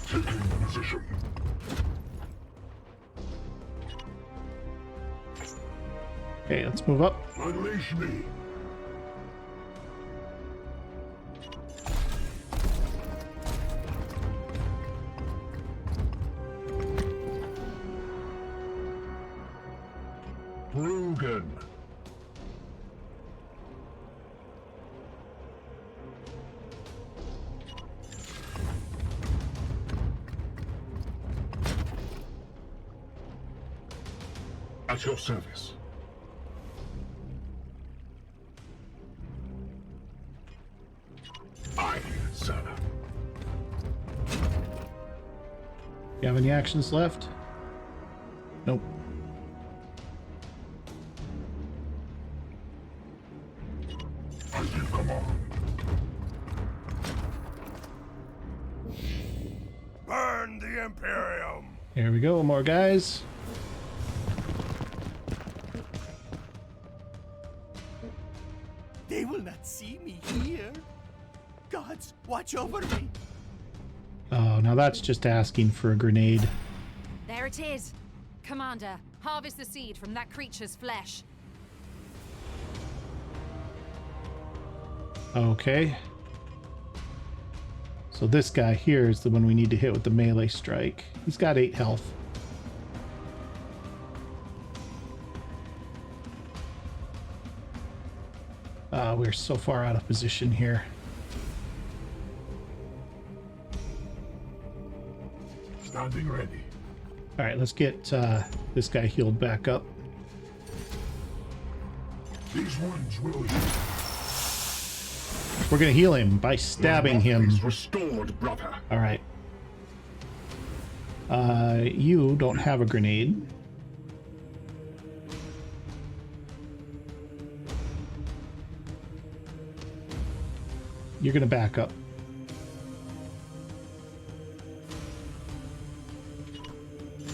[SPEAKER 5] Taking position.
[SPEAKER 1] Okay, let's move up.
[SPEAKER 5] Unleash me. Rugen. At your service. Aye, sir.
[SPEAKER 1] You have any actions left? Nope.
[SPEAKER 5] As you command. Burn the Imperium!
[SPEAKER 1] Here we go, more guys.
[SPEAKER 6] They will not see me here. Gods, watch over me.
[SPEAKER 1] Oh, now that's just asking for a grenade.
[SPEAKER 2] There it is. Commander, harvest the seed from that creature's flesh.
[SPEAKER 1] Okay. So this guy here is the one we need to hit with the melee strike. He's got 8 health. We're so far out of position here.
[SPEAKER 5] Standing ready.
[SPEAKER 1] All right, let's get this guy healed back up.
[SPEAKER 5] These ones will
[SPEAKER 1] We're gonna heal him by stabbing him.
[SPEAKER 5] Is restored, brother.
[SPEAKER 1] All right. You don't have a grenade. You're gonna back up.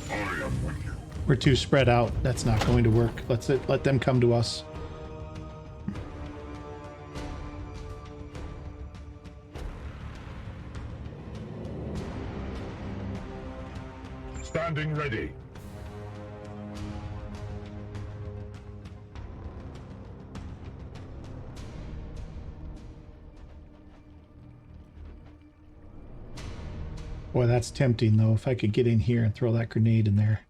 [SPEAKER 5] I am with you.
[SPEAKER 1] We're too spread out. That's not going to work. Let them come to us.
[SPEAKER 5] Standing ready.
[SPEAKER 1] Boy, that's tempting though. If I could get in here and throw that grenade in there.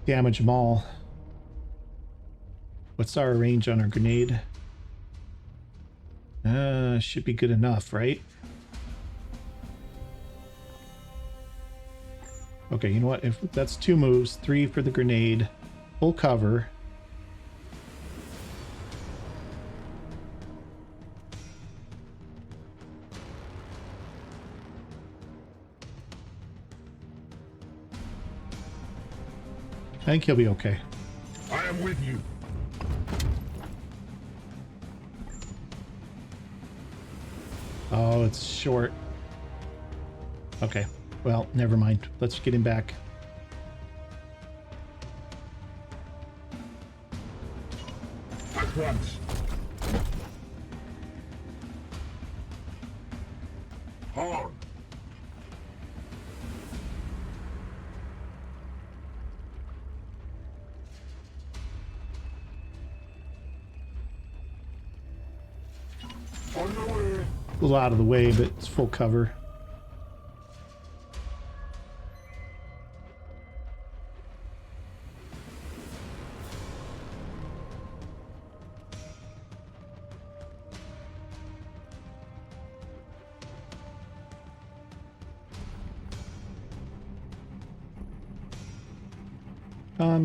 [SPEAKER 1] Damage them all. What's our range on our grenade? Should be good enough, right? Okay, you know what? If that's 2 moves, 3 for the grenade, full cover. I think he'll be okay.
[SPEAKER 5] I am with you.
[SPEAKER 1] Oh, it's short. Okay. Well, never mind. Let's get him back.
[SPEAKER 5] At once. Hard. On the way.
[SPEAKER 1] A little out of the way, but it's full cover.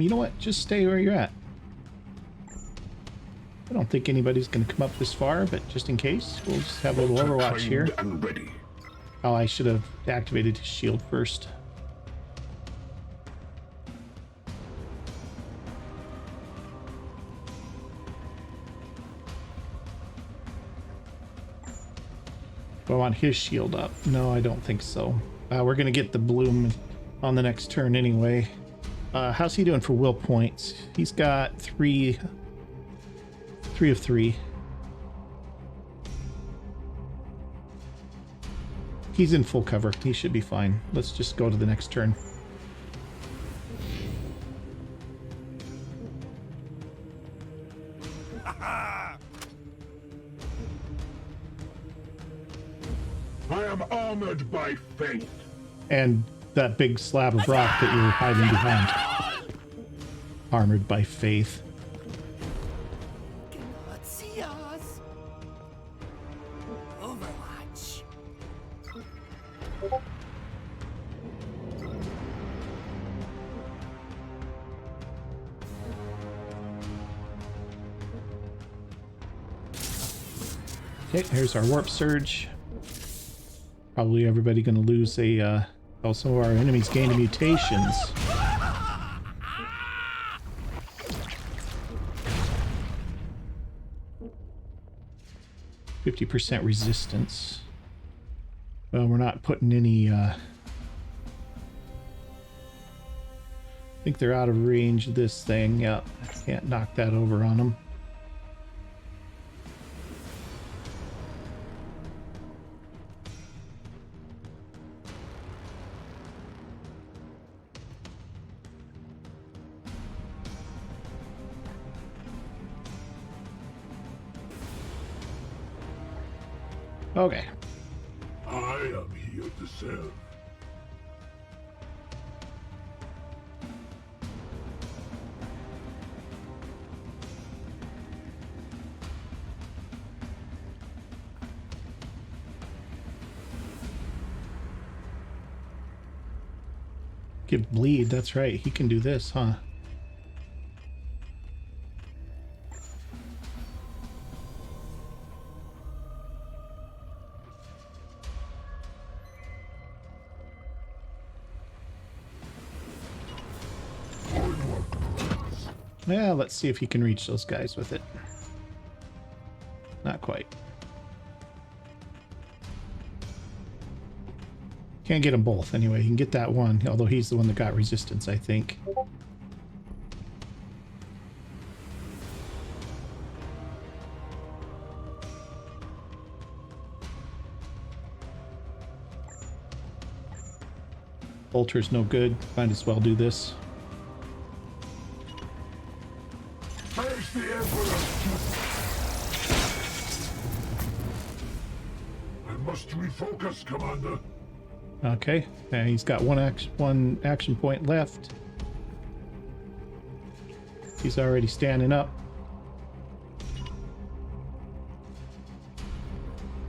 [SPEAKER 1] You know what? Just stay where you're at. I don't think anybody's going to come up this far, but just in case, we'll just have a little overwatch here.
[SPEAKER 5] And ready.
[SPEAKER 1] Oh, I should have activated his shield first. Do I want his shield up? No, I don't think so. We're going to get the bloom on the next turn anyway. How's he doing for will points? He's got 3 of 3. He's in full cover. He should be fine. Let's just go to the next turn.
[SPEAKER 5] I am armored by faith.
[SPEAKER 1] And that big slab of rock that you're hiding behind. Armored by faith.
[SPEAKER 6] Cannot see us. Overwatch.
[SPEAKER 1] Okay, here's our warp surge. Probably everybody gonna lose a, oh, some of our enemies gained mutations. 50% resistance. Well, we're not putting any, I think they're out of range of this thing. Yep, can't knock that over on them. Okay.
[SPEAKER 5] I am here to serve.
[SPEAKER 1] Give bleed, that's right. He can do this, huh? Yeah, let's see if he can reach those guys with it. Not quite. Can't get them both anyway. He can get that one, although he's the one that got resistance, I think. Bolter's no good. Might as well do this.
[SPEAKER 5] Face the Emperor! I must refocus, Commander.
[SPEAKER 1] Okay, and he's got one action point left. He's already standing up.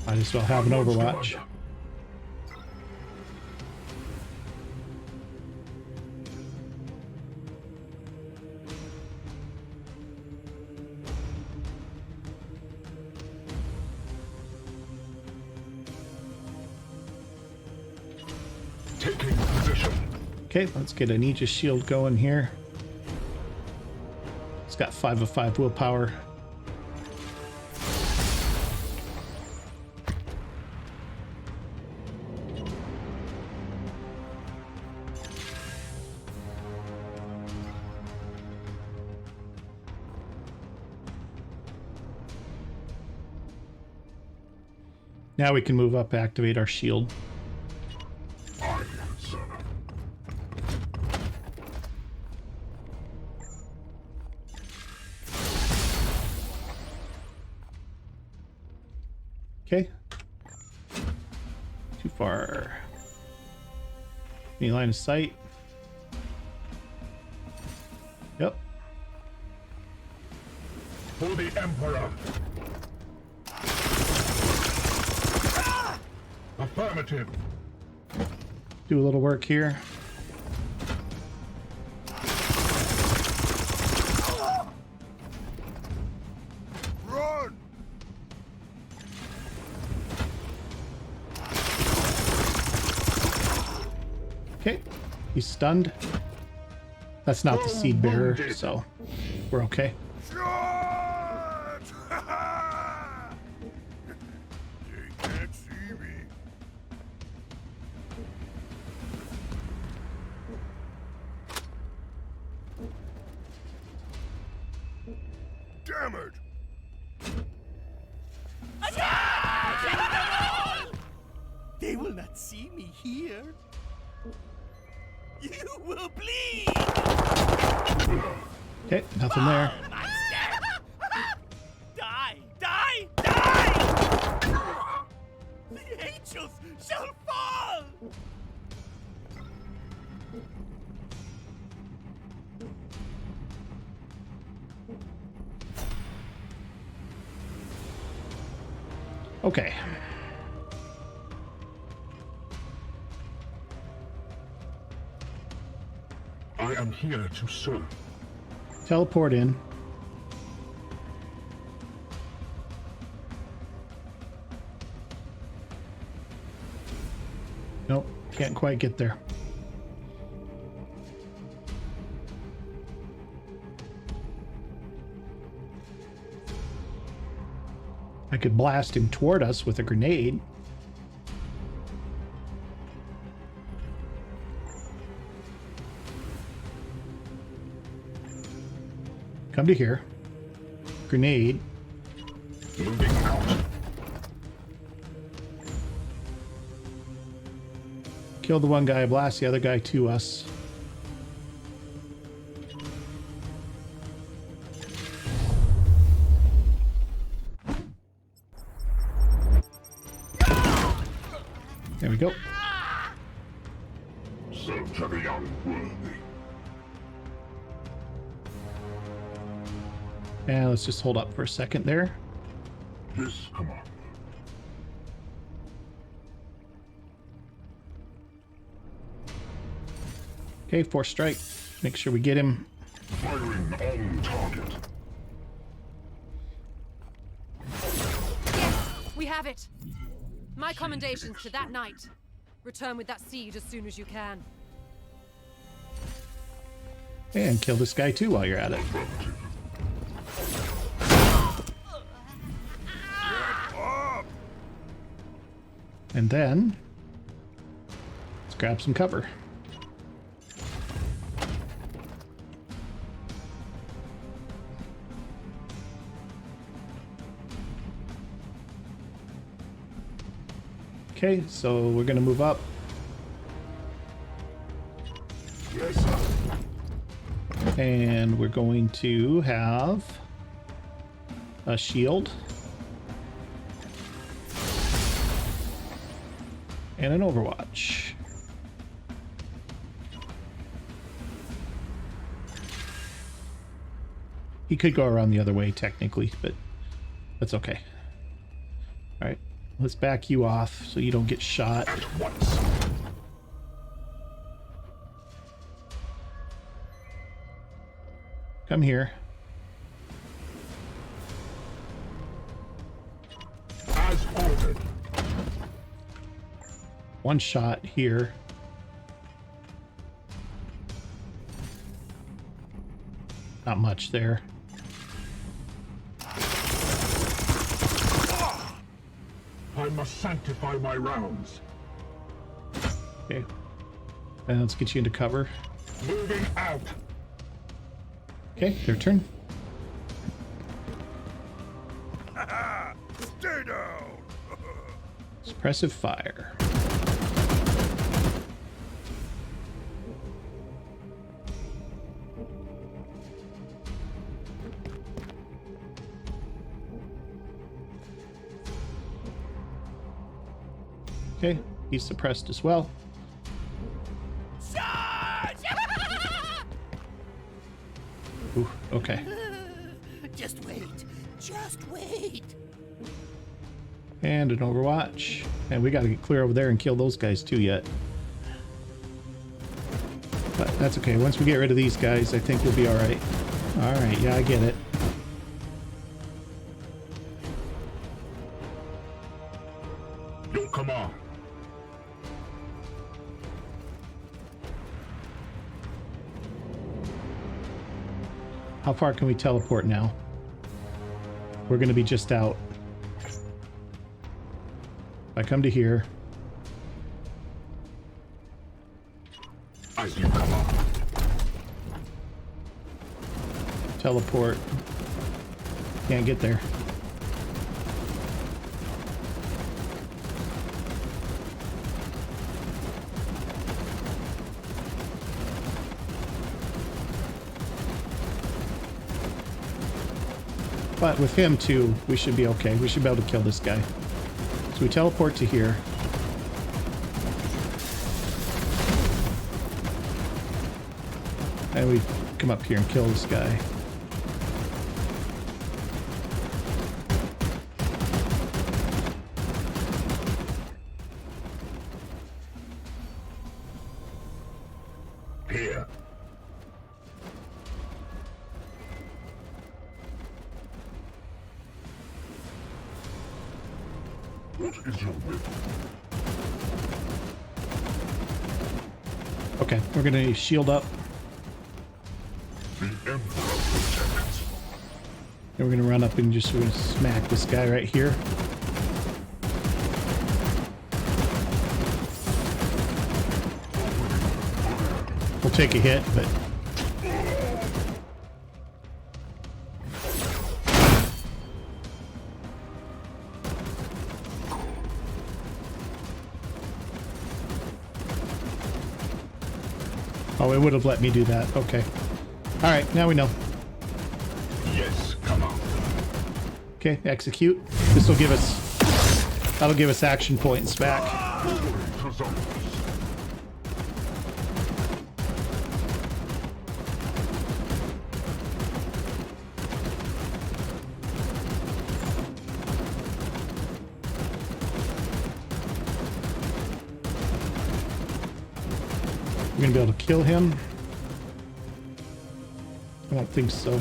[SPEAKER 1] Might as well have an Overwatch.
[SPEAKER 5] Taking position.
[SPEAKER 1] Okay, let's get an Aegis shield going here. It's got 5 of 5 willpower. Now we can move up, activate our shield.
[SPEAKER 5] Aye, sir.
[SPEAKER 1] Okay. Too far. Any line of sight? Yep.
[SPEAKER 5] For the Emperor. Affirmative.
[SPEAKER 1] Do a little work here.
[SPEAKER 5] Run!
[SPEAKER 1] Okay. He's stunned. That's not the seed bearer, so we're okay.
[SPEAKER 5] Charge! They can't see me. Damn it!
[SPEAKER 6] They will not see me here. You will bleed!
[SPEAKER 1] Okay, nothing there.
[SPEAKER 6] Monster! Die! Die! Die! The angels shall fall!
[SPEAKER 1] Okay.
[SPEAKER 5] I am here to serve.
[SPEAKER 1] Teleport in. Nope, can't quite get there. I could blast him toward us with a grenade. Come to here. Grenade.
[SPEAKER 5] Moving out.
[SPEAKER 1] Kill the one guy, blast the other guy to us. There we go.
[SPEAKER 5] So to the unworthy.
[SPEAKER 1] And let's just hold up for a second there.
[SPEAKER 5] This command.
[SPEAKER 1] Okay, 4th strike. Make sure we get him.
[SPEAKER 5] Firing on target.
[SPEAKER 2] Yes, we have it. My commendations to that knight. Return with that seed as soon as you can.
[SPEAKER 1] And kill this guy too while you're at it. And then let's grab some cover. Okay, so we're gonna move up.
[SPEAKER 5] Yes, sir.
[SPEAKER 1] And we're going to have a shield. And an overwatch. He could go around the other way technically, but that's okay. All right, let's back you off so you don't get shot.
[SPEAKER 5] At once.
[SPEAKER 1] Come here.
[SPEAKER 5] As ordered.
[SPEAKER 1] One shot here. Not much there.
[SPEAKER 5] I must sanctify my rounds.
[SPEAKER 1] Okay. And let's get you into cover.
[SPEAKER 5] Moving out.
[SPEAKER 1] Okay, their turn.
[SPEAKER 5] Stay down.
[SPEAKER 1] Suppressive fire. Okay, he's suppressed as well.
[SPEAKER 6] Charge!
[SPEAKER 1] Ooh, okay.
[SPEAKER 6] Just wait. Just wait.
[SPEAKER 1] And an Overwatch. And we got to get clear over there and kill those guys too yet. But that's okay. Once we get rid of these guys, I think we'll be alright. Alright, yeah, I get it.
[SPEAKER 5] No, come on.
[SPEAKER 1] How far can we teleport now? We're going to be just out. If I come to here.
[SPEAKER 5] As you come on.
[SPEAKER 1] Teleport. Can't get there. But with him too, we should be okay. We should be able to kill this guy. So we teleport to here. And we come up here and kill this guy.
[SPEAKER 5] Here. What is your will?
[SPEAKER 1] Okay, we're gonna shield up.
[SPEAKER 5] The Emperor protects.
[SPEAKER 1] And we're gonna run up and just gonna smack this guy right here. We'll take a hit, but oh, it would have let me do that. Okay. All right, now we know.
[SPEAKER 5] Yes, come on.
[SPEAKER 1] Okay, execute. This will give us, that'll give us action points back. We're gonna be able to kill him. I don't think so.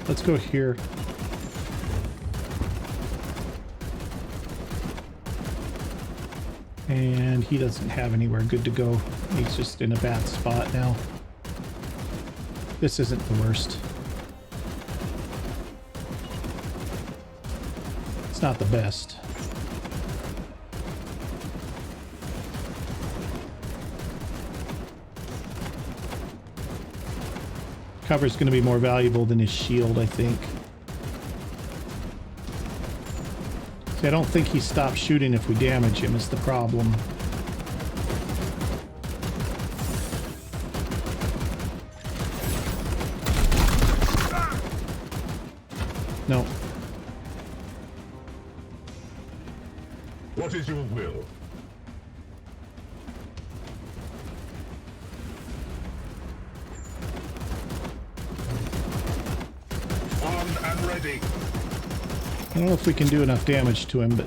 [SPEAKER 1] Let's go here. And he doesn't have anywhere good to go. He's just in a bad spot now. This isn't the worst. It's not the best. Cover's going to be more valuable than his shield, I think. See, I don't think he stops shooting if we damage him, is the problem. No.
[SPEAKER 5] What is your will? ready.
[SPEAKER 1] I don't know if we can do enough damage to him, but...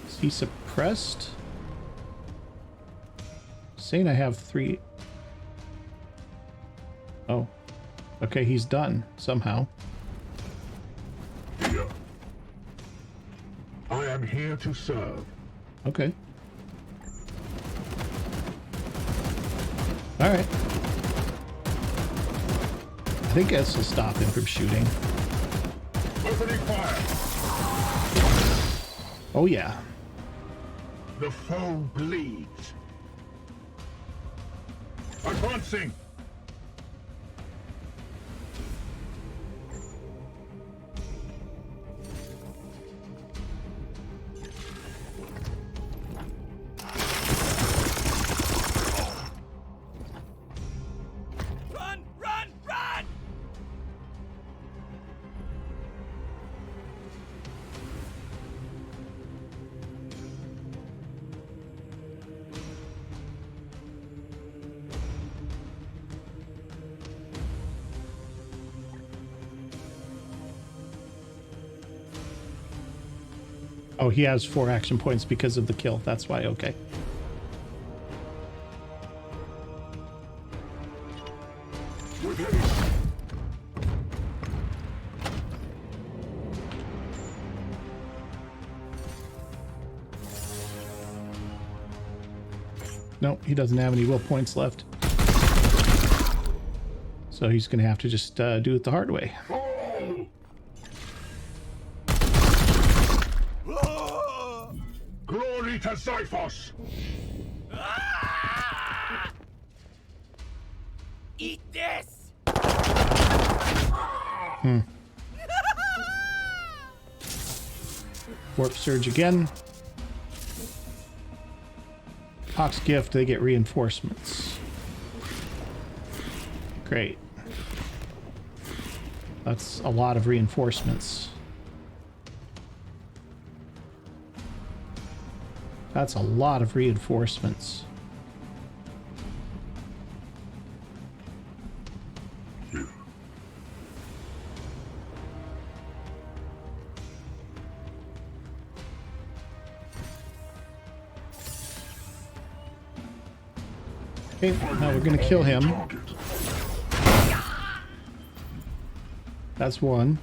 [SPEAKER 1] Is he suppressed? Saying I have 3... Oh. Okay, he's done, somehow.
[SPEAKER 5] Here. I am here to serve.
[SPEAKER 1] Okay. Alright. I think this will stop him from shooting.
[SPEAKER 5] Opening fire.
[SPEAKER 1] Oh yeah.
[SPEAKER 5] The foe bleeds. Advancing.
[SPEAKER 6] Run! Run! Run!
[SPEAKER 1] Oh, he has 4 action points because of the kill. That's why, okay.
[SPEAKER 5] With haste.
[SPEAKER 1] No, he doesn't have any will points left. So he's going to have to just do it the hard way.
[SPEAKER 5] Glory to Zyphos!
[SPEAKER 6] Ah! Eat this!
[SPEAKER 1] Warp Surge again. Hawk's Gift, they get reinforcements. Great. That's a lot of reinforcements. That's a lot of reinforcements. Okay, now we're gonna kill him. That's one.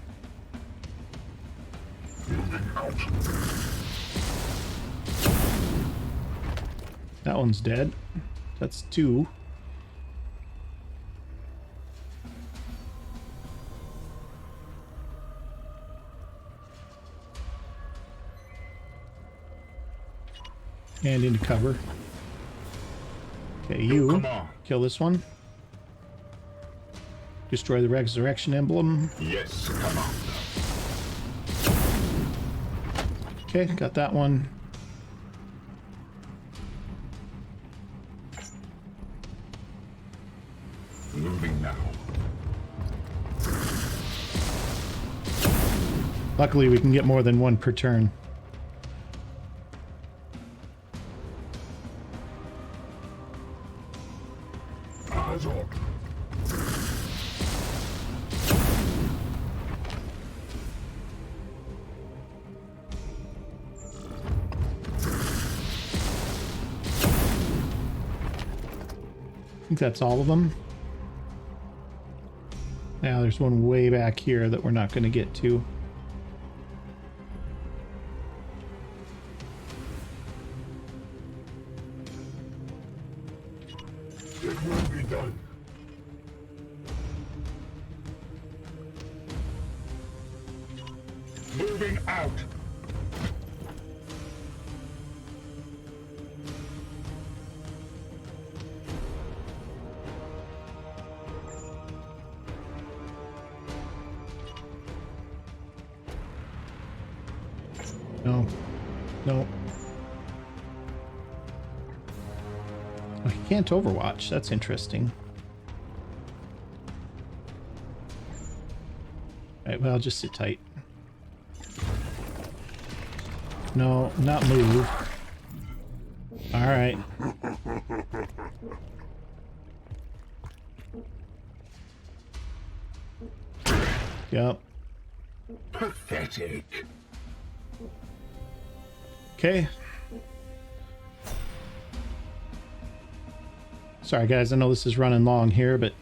[SPEAKER 1] That one's dead. That's 2. And into cover. Okay, you kill this one. Destroy the resurrection emblem.
[SPEAKER 5] Yes, come on.
[SPEAKER 1] Okay, got that one.
[SPEAKER 5] Moving now.
[SPEAKER 1] Luckily, we can get more than one per turn.
[SPEAKER 5] Eyes on.
[SPEAKER 1] I think that's all of them. Now there's one way back here that we're not going to get to.
[SPEAKER 5] It will be done. Moving out.
[SPEAKER 1] No. No. Oh, he can't overwatch. That's interesting. Alright, well, just sit tight. No, not move. All right. Yep.
[SPEAKER 5] Pathetic.
[SPEAKER 1] Okay. Sorry, guys. I know this is running long here, but...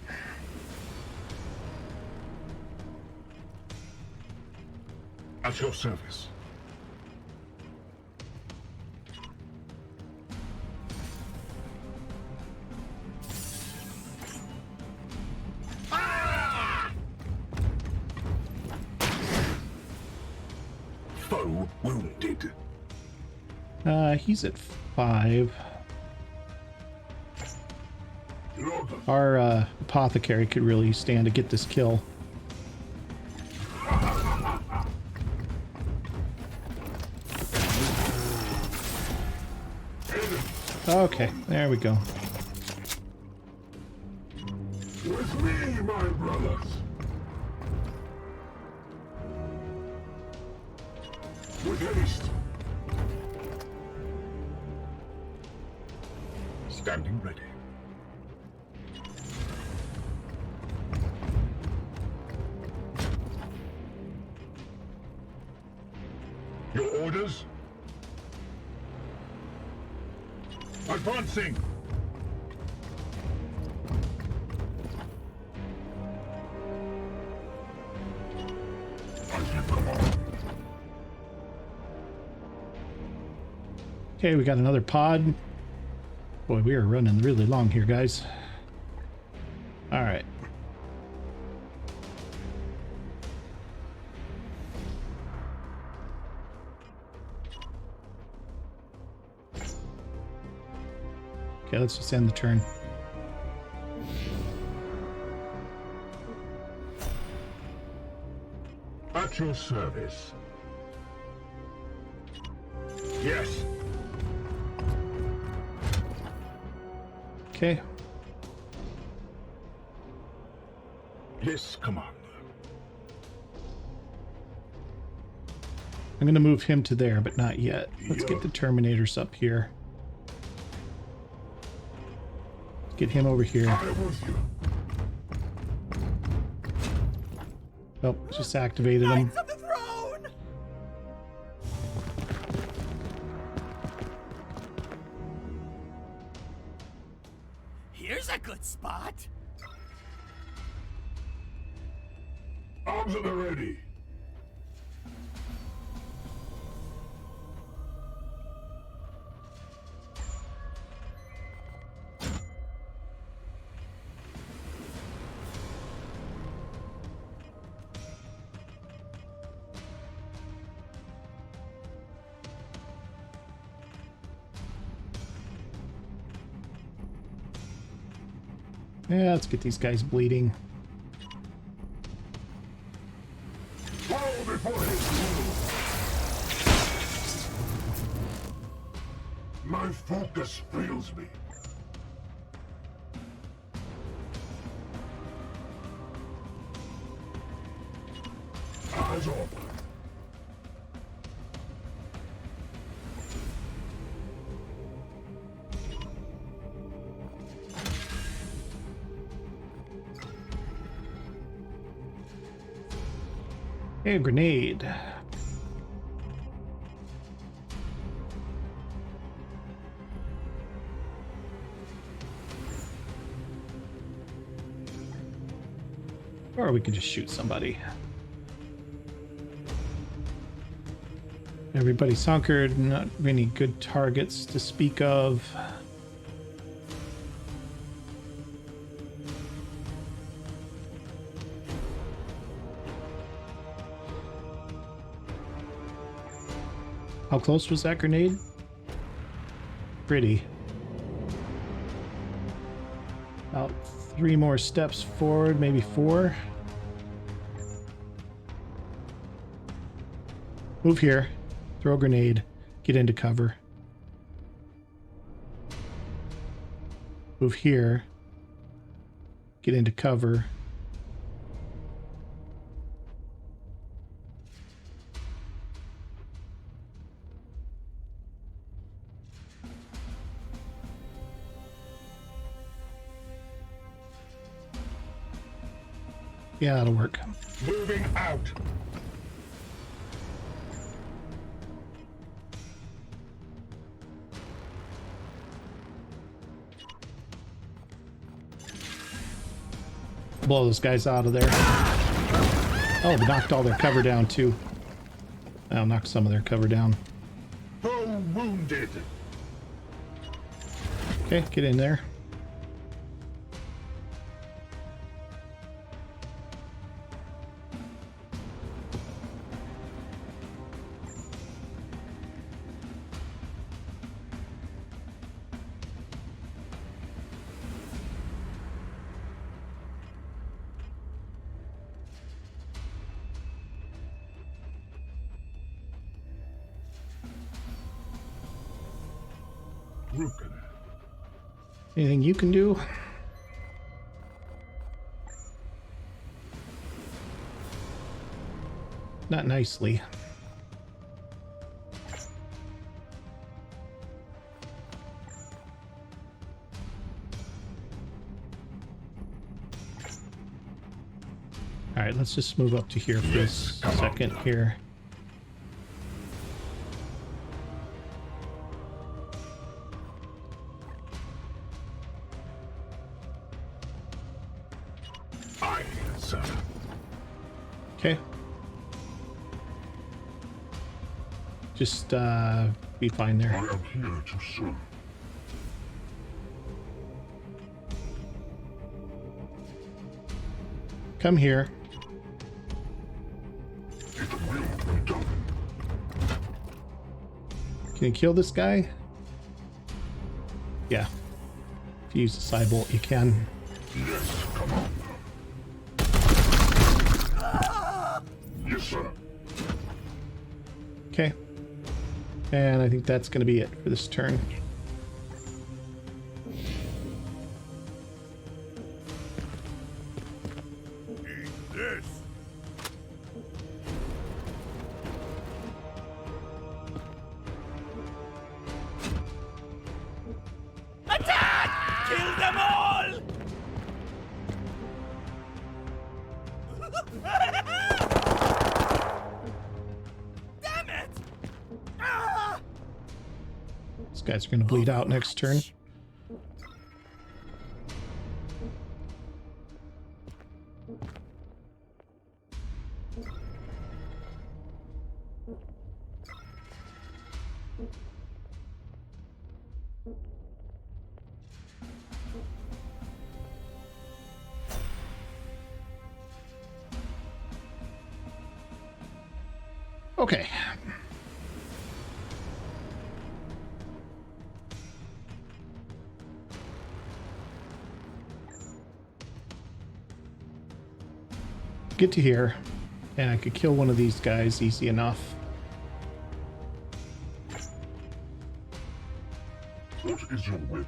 [SPEAKER 5] At your service. Foe wounded.
[SPEAKER 1] He's at 5. Our apothecary could really stand to get this kill. Okay, there we go.
[SPEAKER 5] With me, my brothers. With haste. Standing ready. Your orders? Advancing!
[SPEAKER 1] Okay, we got another pod. Boy, we are running really long here, guys. All right. Okay, let's just end the turn.
[SPEAKER 5] At your service. Yes.
[SPEAKER 1] Okay.
[SPEAKER 5] Yes, Commander.
[SPEAKER 1] I'm going to move him to there, but not yet. Let's get the Terminators up here. Get him over here. Oh, just activated him.
[SPEAKER 6] Knights of the Throne! Here's a good spot.
[SPEAKER 5] Arms at the ready.
[SPEAKER 1] Yeah, let's get these guys bleeding.
[SPEAKER 5] Fall before his will. My focus fails me. Eyes open.
[SPEAKER 1] Hey, a grenade. Or we could just shoot somebody. Everybody's hunkered, not any good targets to speak of. How close was that grenade? Pretty. About 3 more steps forward, maybe 4. Move here. Throw a grenade. Get into cover. Move here. Get into cover. Yeah, that'll work.
[SPEAKER 5] Moving out.
[SPEAKER 1] Blow those guys out of there. Oh, we knocked all their cover down too. I'll knock some of their cover down.
[SPEAKER 5] Foe wounded.
[SPEAKER 1] Okay, get in there.
[SPEAKER 5] Broken.
[SPEAKER 1] Anything you can do? Not nicely. All right, let's just move up to here for a second here.
[SPEAKER 5] Aye, sir.
[SPEAKER 1] Okay. Just be fine there.
[SPEAKER 5] I am here to serve.
[SPEAKER 1] Come here.
[SPEAKER 5] It will be done.
[SPEAKER 1] Can you kill this guy? Yeah. If you use the side bolt, you can.
[SPEAKER 5] Yes, Commander. Yes, sir.
[SPEAKER 1] Okay. And I think that's going to be it for this turn.
[SPEAKER 6] Eat this. Attack! Kill them all! Damn it! Ah!
[SPEAKER 1] These guys are going to bleed out next turn. Okay. Get to here, and I could kill one of these guys easy enough.
[SPEAKER 5] What is your will?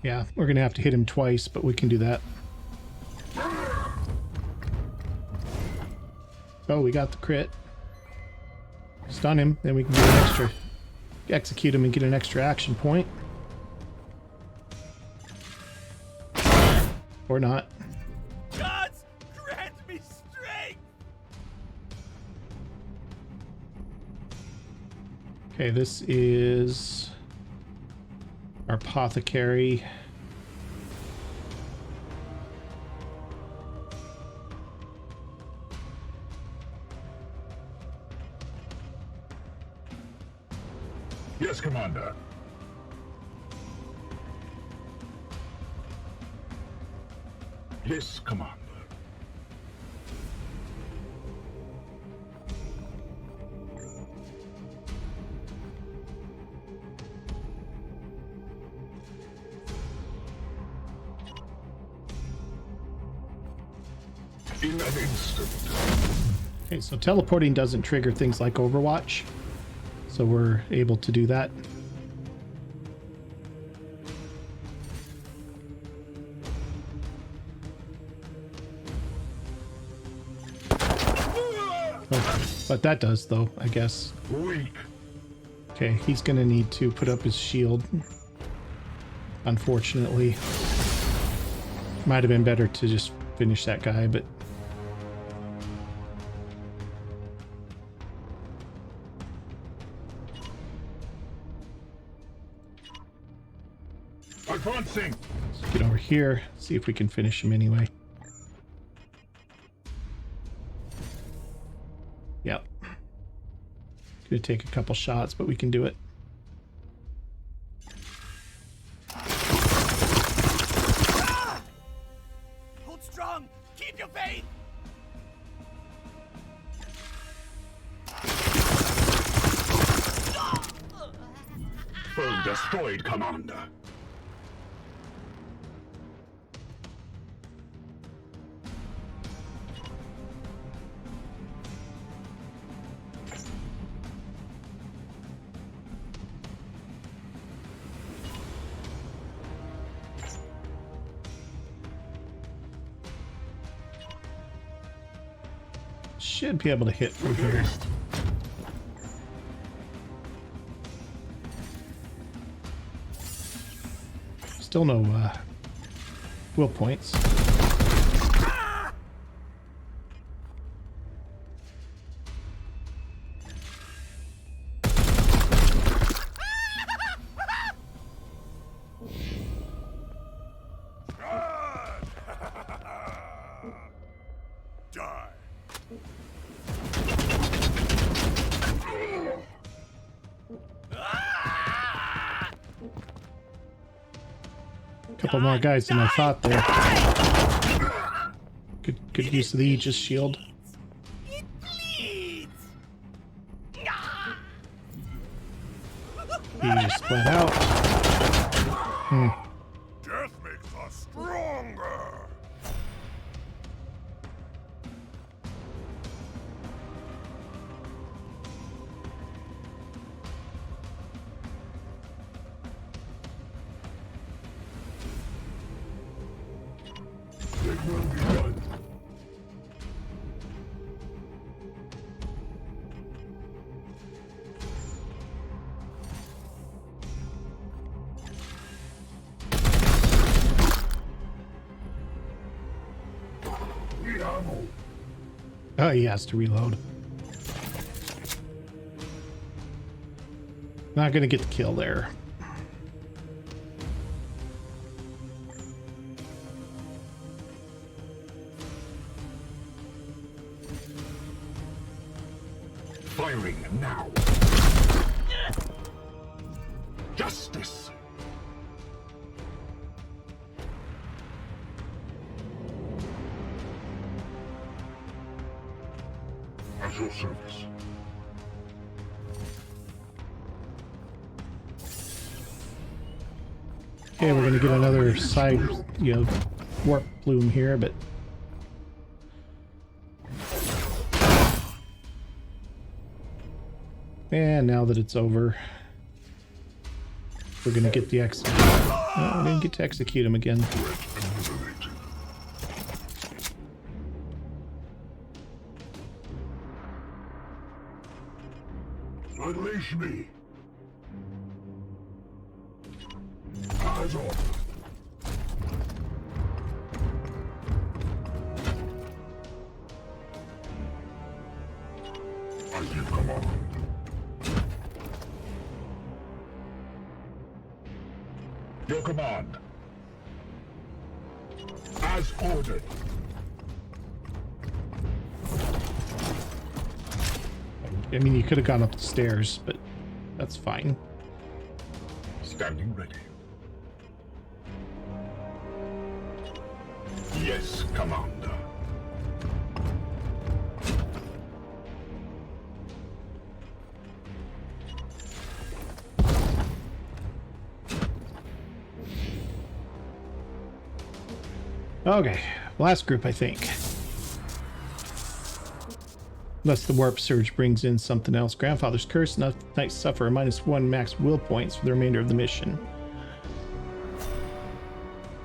[SPEAKER 1] Yeah, we're going to have to hit him twice, but we can do that. Oh, we got the crit. Stun him, then we can get an extra... execute him and get an extra action point. Or not.
[SPEAKER 6] Gods, grant me strength!
[SPEAKER 1] Okay, this is... our apothecary.
[SPEAKER 5] Yes, Commander. Yes, Commander. In an instant.
[SPEAKER 1] Okay, so teleporting doesn't trigger things like Overwatch. So we're able to do that. Oh. But that does, though, I guess.
[SPEAKER 5] Weak.
[SPEAKER 1] Okay, he's gonna need to put up his shield. Unfortunately. Might have been better to just finish that guy, but...
[SPEAKER 5] Advancing.
[SPEAKER 1] Let's get over here, see if we can finish him anyway. Yep. Gonna take a couple shots, but we can do it.
[SPEAKER 6] Hold strong! Keep your faith!
[SPEAKER 5] Foe destroyed, Commander.
[SPEAKER 1] Should be able to hit from here. Still no will points.
[SPEAKER 5] Die.
[SPEAKER 1] Couple more guys than I thought there. Good use of the Aegis shield.
[SPEAKER 6] It bleeds!
[SPEAKER 1] Aegis split out.
[SPEAKER 5] Death makes us stronger. It will be done. Need ammo.
[SPEAKER 1] Oh, he has to reload. Not gonna get the kill there.
[SPEAKER 5] Firing now. Justice. At your service.
[SPEAKER 1] Okay, we're gonna get another side, warp plume here, but and now that it's over, we're gonna get the Oh, we didn't get to execute him again.
[SPEAKER 5] Unleash me. Eyes off. I give command. Your command. As ordered.
[SPEAKER 1] I mean, you could have gone up the stairs, but that's fine.
[SPEAKER 5] Standing ready. Yes, Commander.
[SPEAKER 1] Okay, last group, I think. Unless the warp surge brings in something else. Grandfather's curse. Knights suffer a -1 max will points for the remainder of the mission.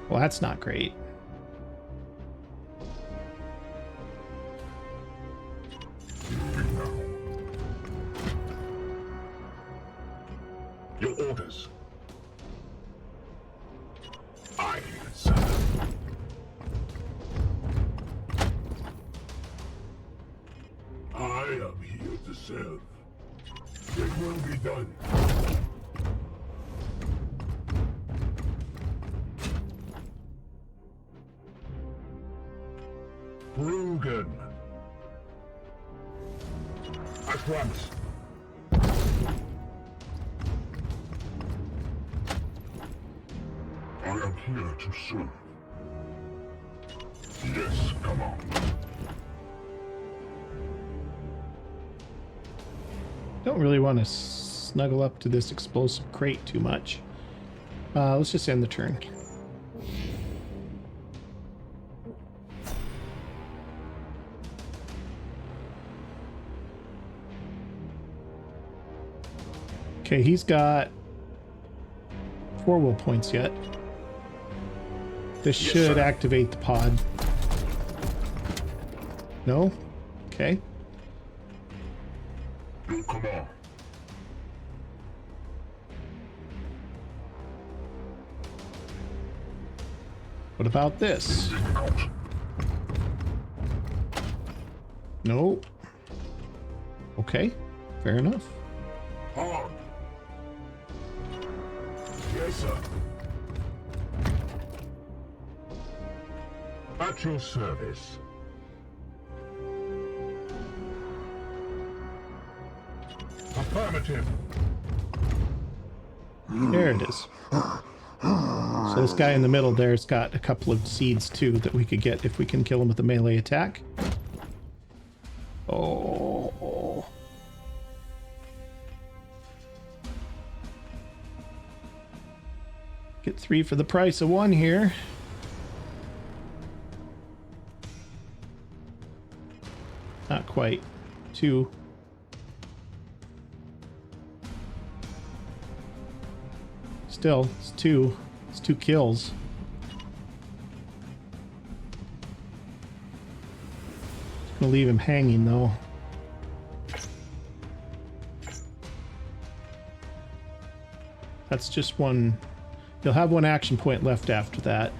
[SPEAKER 1] Well, that's not great.
[SPEAKER 5] Your orders. Aye, sir. I am here to serve. It will be done. Rugen. At once. I am here to serve. Yes, come on.
[SPEAKER 1] Don't really want to snuggle up to this explosive crate too much. Let's just end the turn. Okay, he's got 4 will points yet. This
[SPEAKER 5] Yes,
[SPEAKER 1] should
[SPEAKER 5] sir.
[SPEAKER 1] activate the pod. No? Okay.
[SPEAKER 5] Come on.
[SPEAKER 1] What about this?
[SPEAKER 5] Out.
[SPEAKER 1] No. Okay, fair enough.
[SPEAKER 5] On. Yes, sir. At your service. Affirmative.
[SPEAKER 1] There it is. So this guy in the middle there's got a couple of seeds too that we could get if we can kill him with a melee attack. Oh. Get 3 for the price of 1 here. Not quite. 2. Still, it's 2. It's 2 kills. Just gonna leave him hanging though. That's just 1. You'll have 1 action point left after that.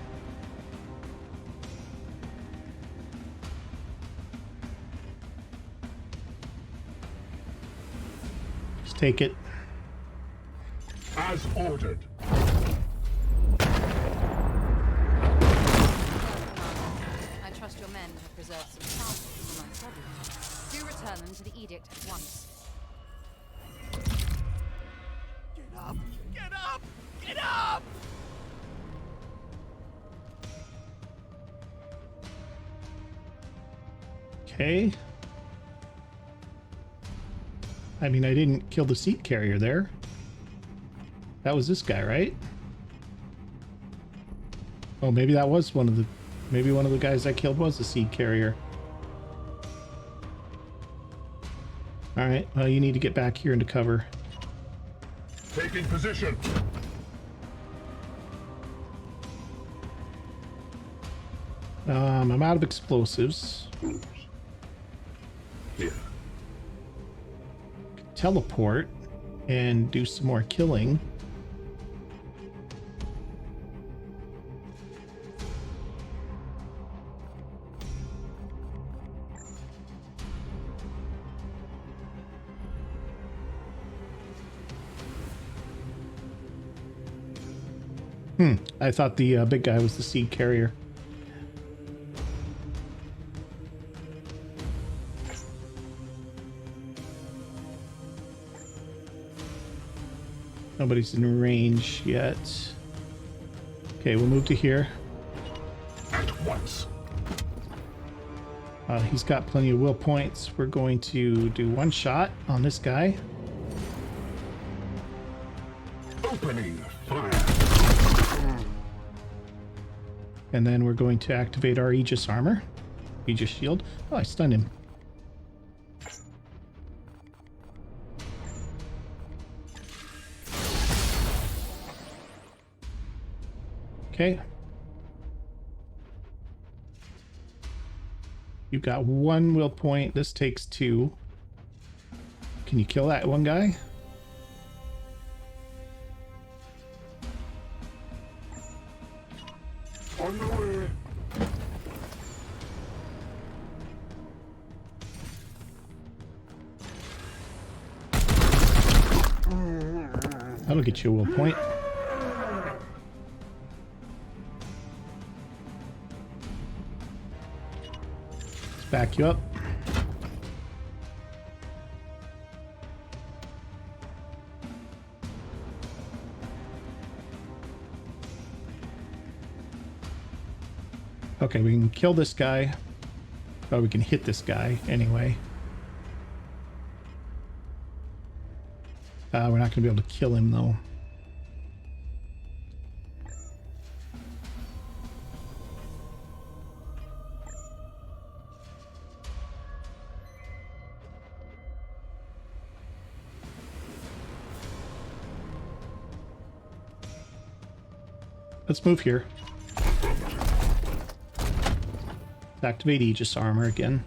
[SPEAKER 1] Just take it.
[SPEAKER 5] As ordered.
[SPEAKER 2] I trust your men have preserved some samples from my study. Do return them to the edict at once.
[SPEAKER 6] Get up! Get up! Get up!
[SPEAKER 1] Okay. I mean, I didn't kill the seat carrier there. That was this guy, right? Oh, maybe that was one of the... Maybe one of the guys I killed was the seed carrier. Alright, well, you need to get back here into cover.
[SPEAKER 5] Taking position.
[SPEAKER 1] I'm out of explosives.
[SPEAKER 5] Here.
[SPEAKER 1] Teleport and do some more killing. I thought the big guy was the seed carrier. Nobody's in range yet. Okay, we'll move to here.
[SPEAKER 5] At once.
[SPEAKER 1] He's got plenty of will points. We're going to do 1 shot on this guy.
[SPEAKER 5] Opening fire.
[SPEAKER 1] And then we're going to activate our Aegis armor. Aegis shield. Oh, I stunned him. Okay. You've got 1 will point. This takes 2. Can you kill that one guy?
[SPEAKER 5] On the way.
[SPEAKER 1] That'll get you a will point. Let's back you up. Okay, we can kill this guy. Or we can hit this guy anyway. We're not going to be able to kill him though. Let's move here. Activate Aegis armor again.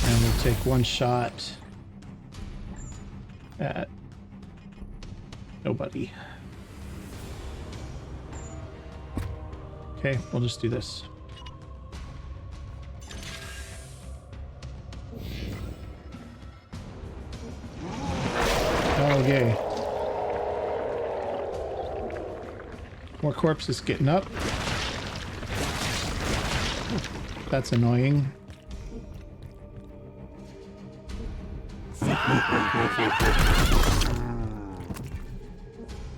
[SPEAKER 1] And we'll take one shot at nobody. Okay, we'll just do this. Okay. More corpses getting up. That's annoying.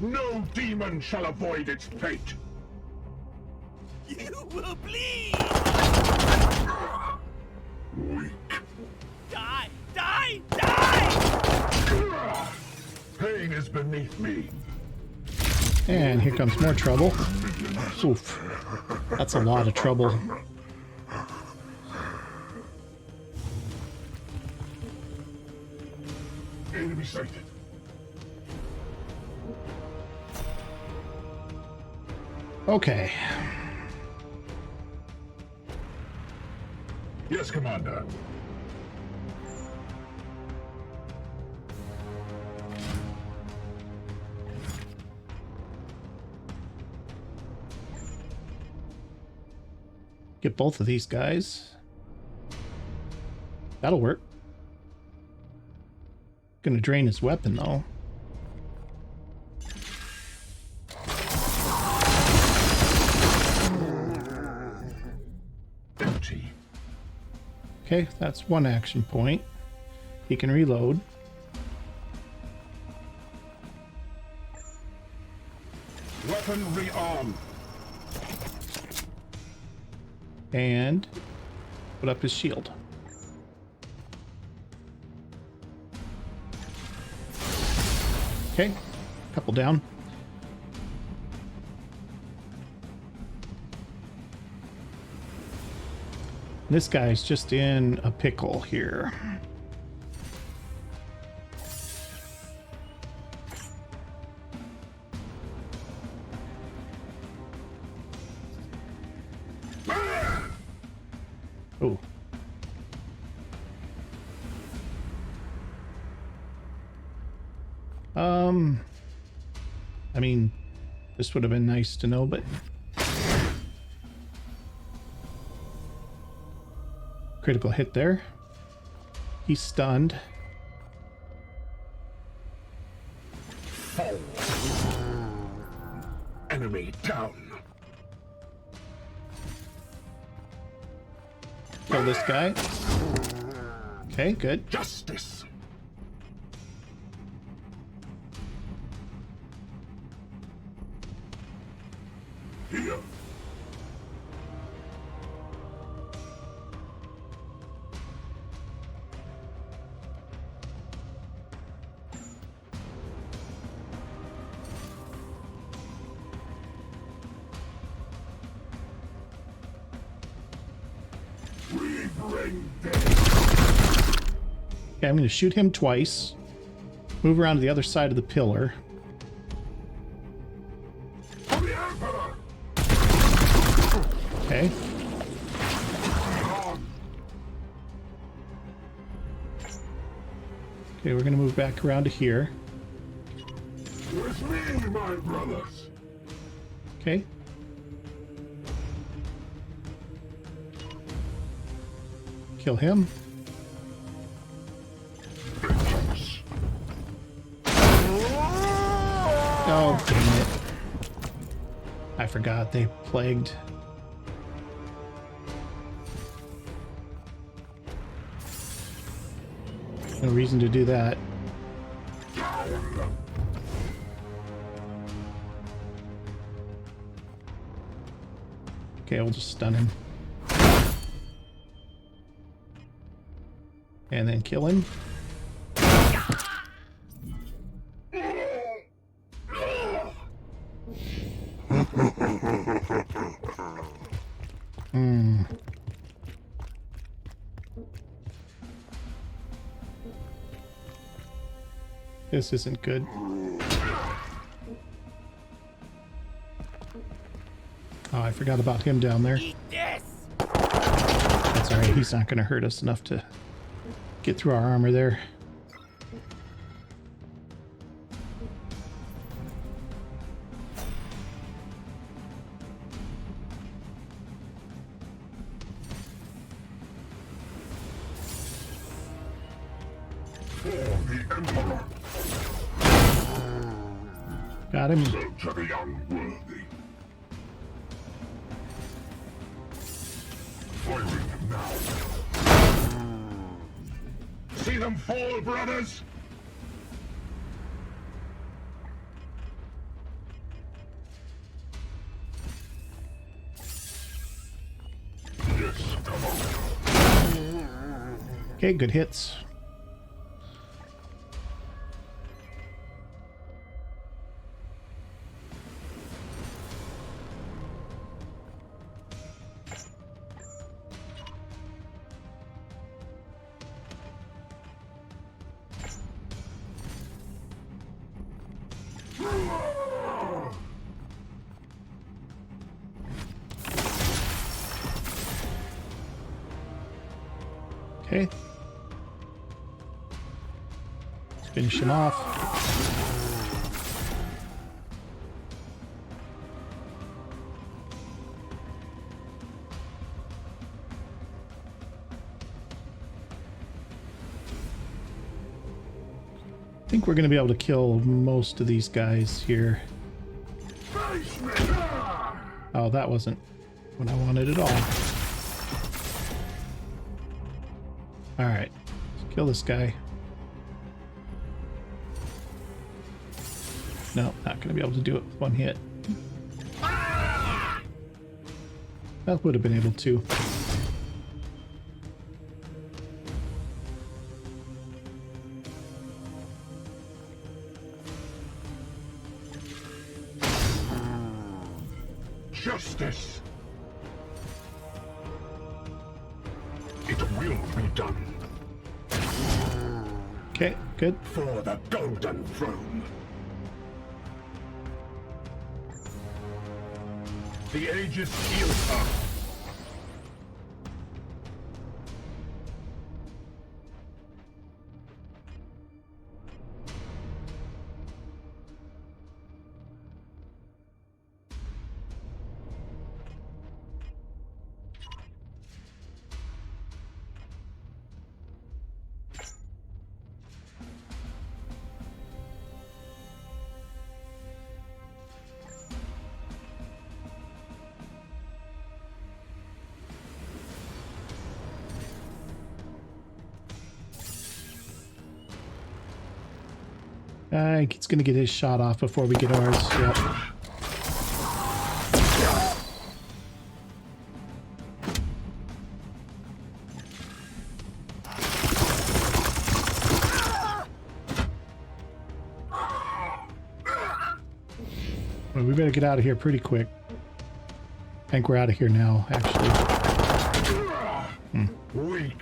[SPEAKER 5] No demon shall avoid its fate.
[SPEAKER 6] You will bleed!
[SPEAKER 5] Weak.
[SPEAKER 6] Die! Die! Die!
[SPEAKER 5] Pain is beneath me.
[SPEAKER 1] And here comes more trouble. Oof. That's a lot of trouble.
[SPEAKER 5] Enemy sighted.
[SPEAKER 1] Okay.
[SPEAKER 5] Yes, Commander.
[SPEAKER 1] Get both of these guys. That'll work. Gonna drain his weapon though.
[SPEAKER 5] Empty.
[SPEAKER 1] Okay, that's one action point. He can reload.
[SPEAKER 5] Weapon rearmed.
[SPEAKER 1] And put up his shield. Okay, couple down. This guy's just in a pickle here. Oh. I mean, this would have been nice to know, but critical hit there. He's stunned.
[SPEAKER 5] Enemy down.
[SPEAKER 1] Kill this guy. Okay, good.
[SPEAKER 5] Justice. Here. We bring death.
[SPEAKER 1] Okay, I'm going to shoot him twice. Move around to the other side of the pillar.
[SPEAKER 5] For the Emperor.
[SPEAKER 1] Okay. Okay, we're going to move back around to here.
[SPEAKER 5] With me, my brothers.
[SPEAKER 1] Okay. Kill him. Oh, dang it. I forgot they plagued. No reason to do that. Okay, we'll just stun him. And then kill him. This isn't good. Oh, I forgot about him down there.
[SPEAKER 6] Eat this!
[SPEAKER 1] That's alright, he's not going to hurt us enough to get through our armor there. Got him.
[SPEAKER 5] To the unworthy. Firing now. See them fall, brothers! Yes, come on.
[SPEAKER 1] Okay, good hits. Okay. Let's finish him off. I think we're going to be able to kill most of these guys here. Oh, that wasn't what I wanted at all. Alright, let's kill this guy. No, not going to be able to do it with one hit. That would have been able to.
[SPEAKER 5] Justice! It will be done.
[SPEAKER 1] Okay, good.
[SPEAKER 5] For the Golden Throne. The Aegis heals up.
[SPEAKER 1] He's gonna get his shot off before we get ours. Yep. Well, we better get out of here pretty quick. I think we're out of here now, actually.
[SPEAKER 5] Weak.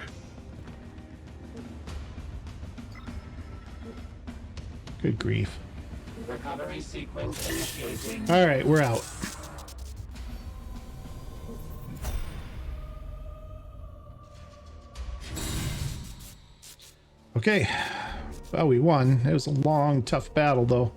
[SPEAKER 1] Good grief.
[SPEAKER 3] Recovery sequence initiating.
[SPEAKER 1] All right, we're out. Okay. Well, we won. It was a long, tough battle, though.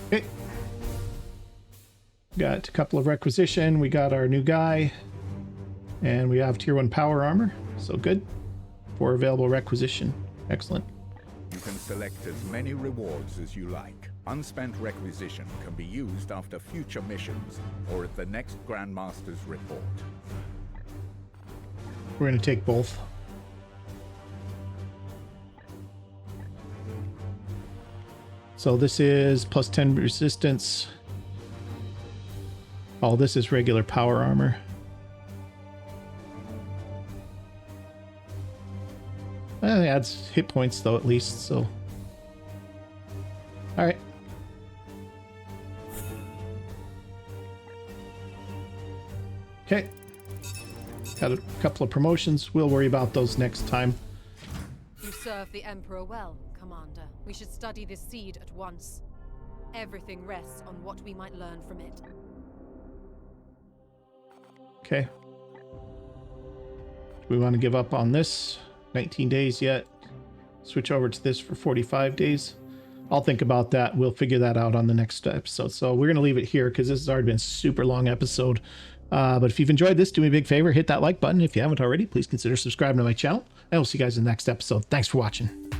[SPEAKER 1] Okay. Got a couple of requisition. We got our new guy. And we have tier 1 power armor. So good. 4 available requisition. Excellent.
[SPEAKER 4] You can select as many rewards as you like. Unspent requisition can be used after future missions or at the next Grandmaster's report.
[SPEAKER 1] We're going to take both. So this is plus 10 resistance. Oh, this is regular power armor. Well, it adds hit points though, at least, so. Alright. Okay. Got a couple of promotions. We'll worry about those next time.
[SPEAKER 2] You serve the Emperor well, Commander. We should study this seed at once. Everything rests on what we might learn from it.
[SPEAKER 1] Okay. Do we want to give up on this? 19 days yet. Switch over to this for 45 days. I'll think about that. We'll figure that out on the next episode. So we're going to leave it here because this has already been a super long episode. But if you've enjoyed this, do me a big favor, hit that like button. If you haven't already, please consider subscribing to my channel. And we'll see you guys in the next episode. Thanks for watching.